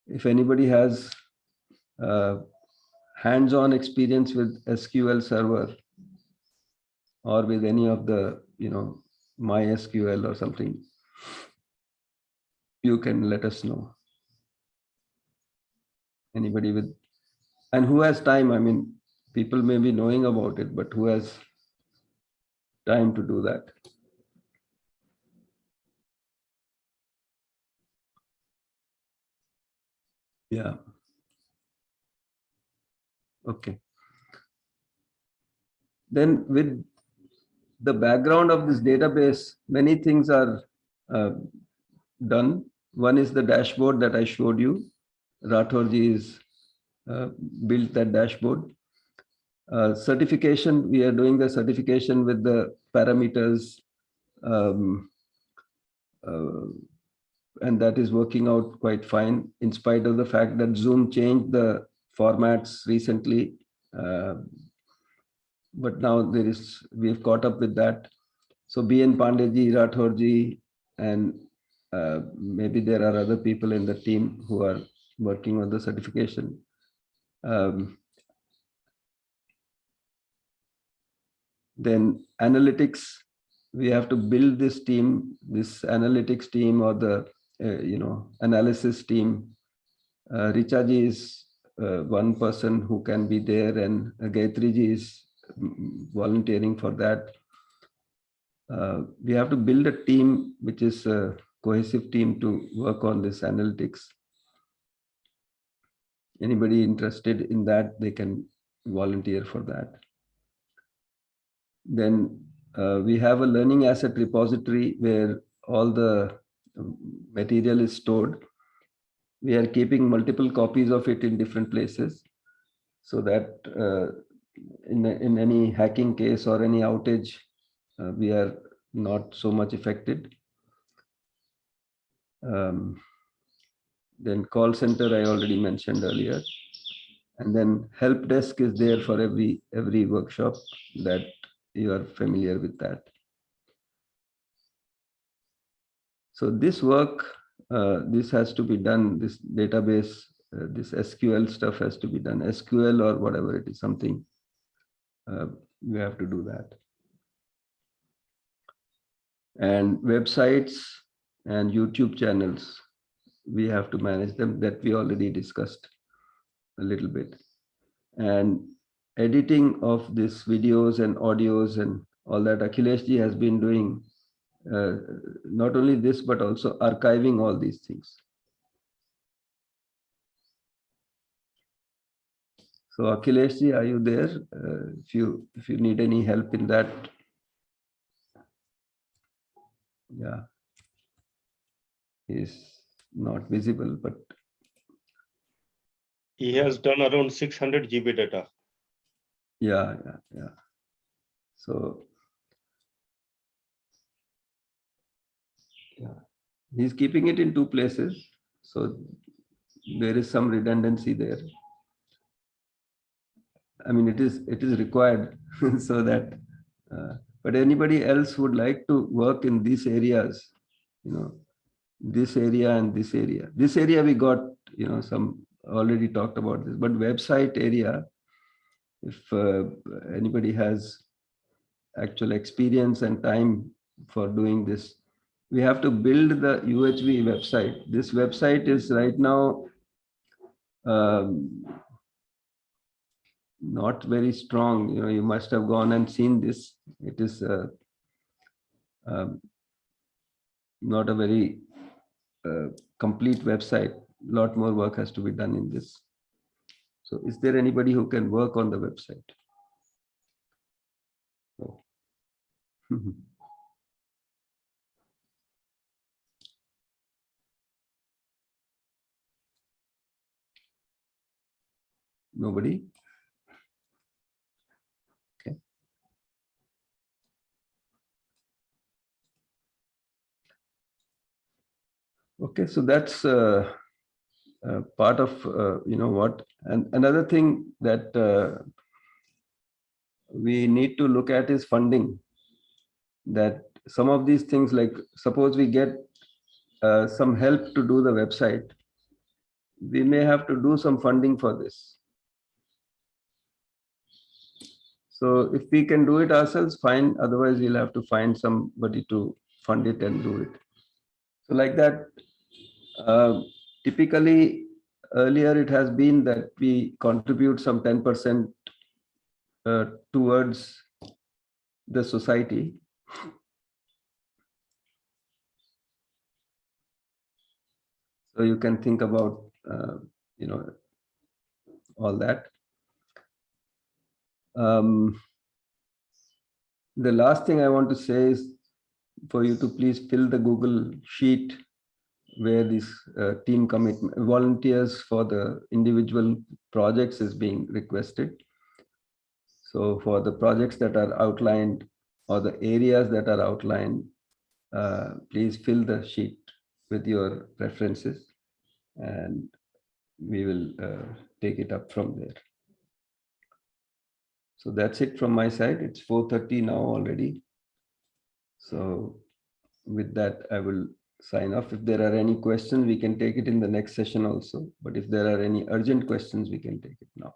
If anybody has hands-on experience with SQL Server or with any of the, MySQL or something, you can let us know. Anybody with, and who has time? I mean, people may be knowing about it, but who has time to do that? Yeah. Okay. Then with the background of this database, many things are done. One is the dashboard that I showed you. Rathorji is built that dashboard. Certification, we are doing the certification with the parameters, and that is working out quite fine in spite of the fact that Zoom changed the formats recently. But now we've caught up with that. So BN Pandeji, Rathorji, and maybe there are other people in the team who are working on the certification. Then analytics, we have to build this team, this analytics team or the analysis team. Richaji is one person who can be there, and Gayatriji is volunteering for that. We have to build a team which is a cohesive team to work on this analytics. Anybody interested in that, they can volunteer for that. Then we have a learning asset repository where all the material is stored. We are keeping multiple copies of it in different places so that in any hacking case or any outage, we are not so much affected. Then call center, I already mentioned earlier. And then help desk is there for every workshop, that you are familiar with that. So this work, this has to be done, this database, this SQL stuff has to be done, SQL or whatever it is, something, we have to do that. And websites and YouTube channels, we have to manage them, that we already discussed a little bit. And editing of these videos and audios and all that, Akhileshji has been doing not only this, but also archiving all these things. So Akhileshji, are you there? If you need any help in that. Yeah. He's not visible, but He has done around 600 GB data. Yeah. So yeah, he's keeping it in 2 places. So there is some redundancy there. I mean, it is required so that, but anybody else would like to work in these areas, this area and this area. This area we got, some already talked about this, but website area, if anybody has actual experience and time for doing this, we have to build the UHV website. This website is right now not very strong. You must have gone and seen this. It is not a very complete website. A lot more work has to be done in this. So is there anybody who can work on the website? Oh. Nobody? Okay. Okay, so that's part of, what, and another thing that we need to look at is funding. That some of these things, like suppose we get some help to do the website, we may have to do some funding for this. So if we can do it ourselves, fine. Otherwise, we'll have to find somebody to fund it and do it. So like that, typically earlier it has been that we contribute some 10% towards the society. So you can think about, all that. The last thing I want to say is for you to please fill the Google Sheet where this team commitment volunteers for the individual projects is being requested. So for the projects that are outlined or the areas that are outlined, please fill the sheet with your references and we will take it up from there. So that's it from my side. It's 4:30 now already. So with that, I will sign off. If there are any questions, we can take it in the next session also. But if there are any urgent questions, we can take it now.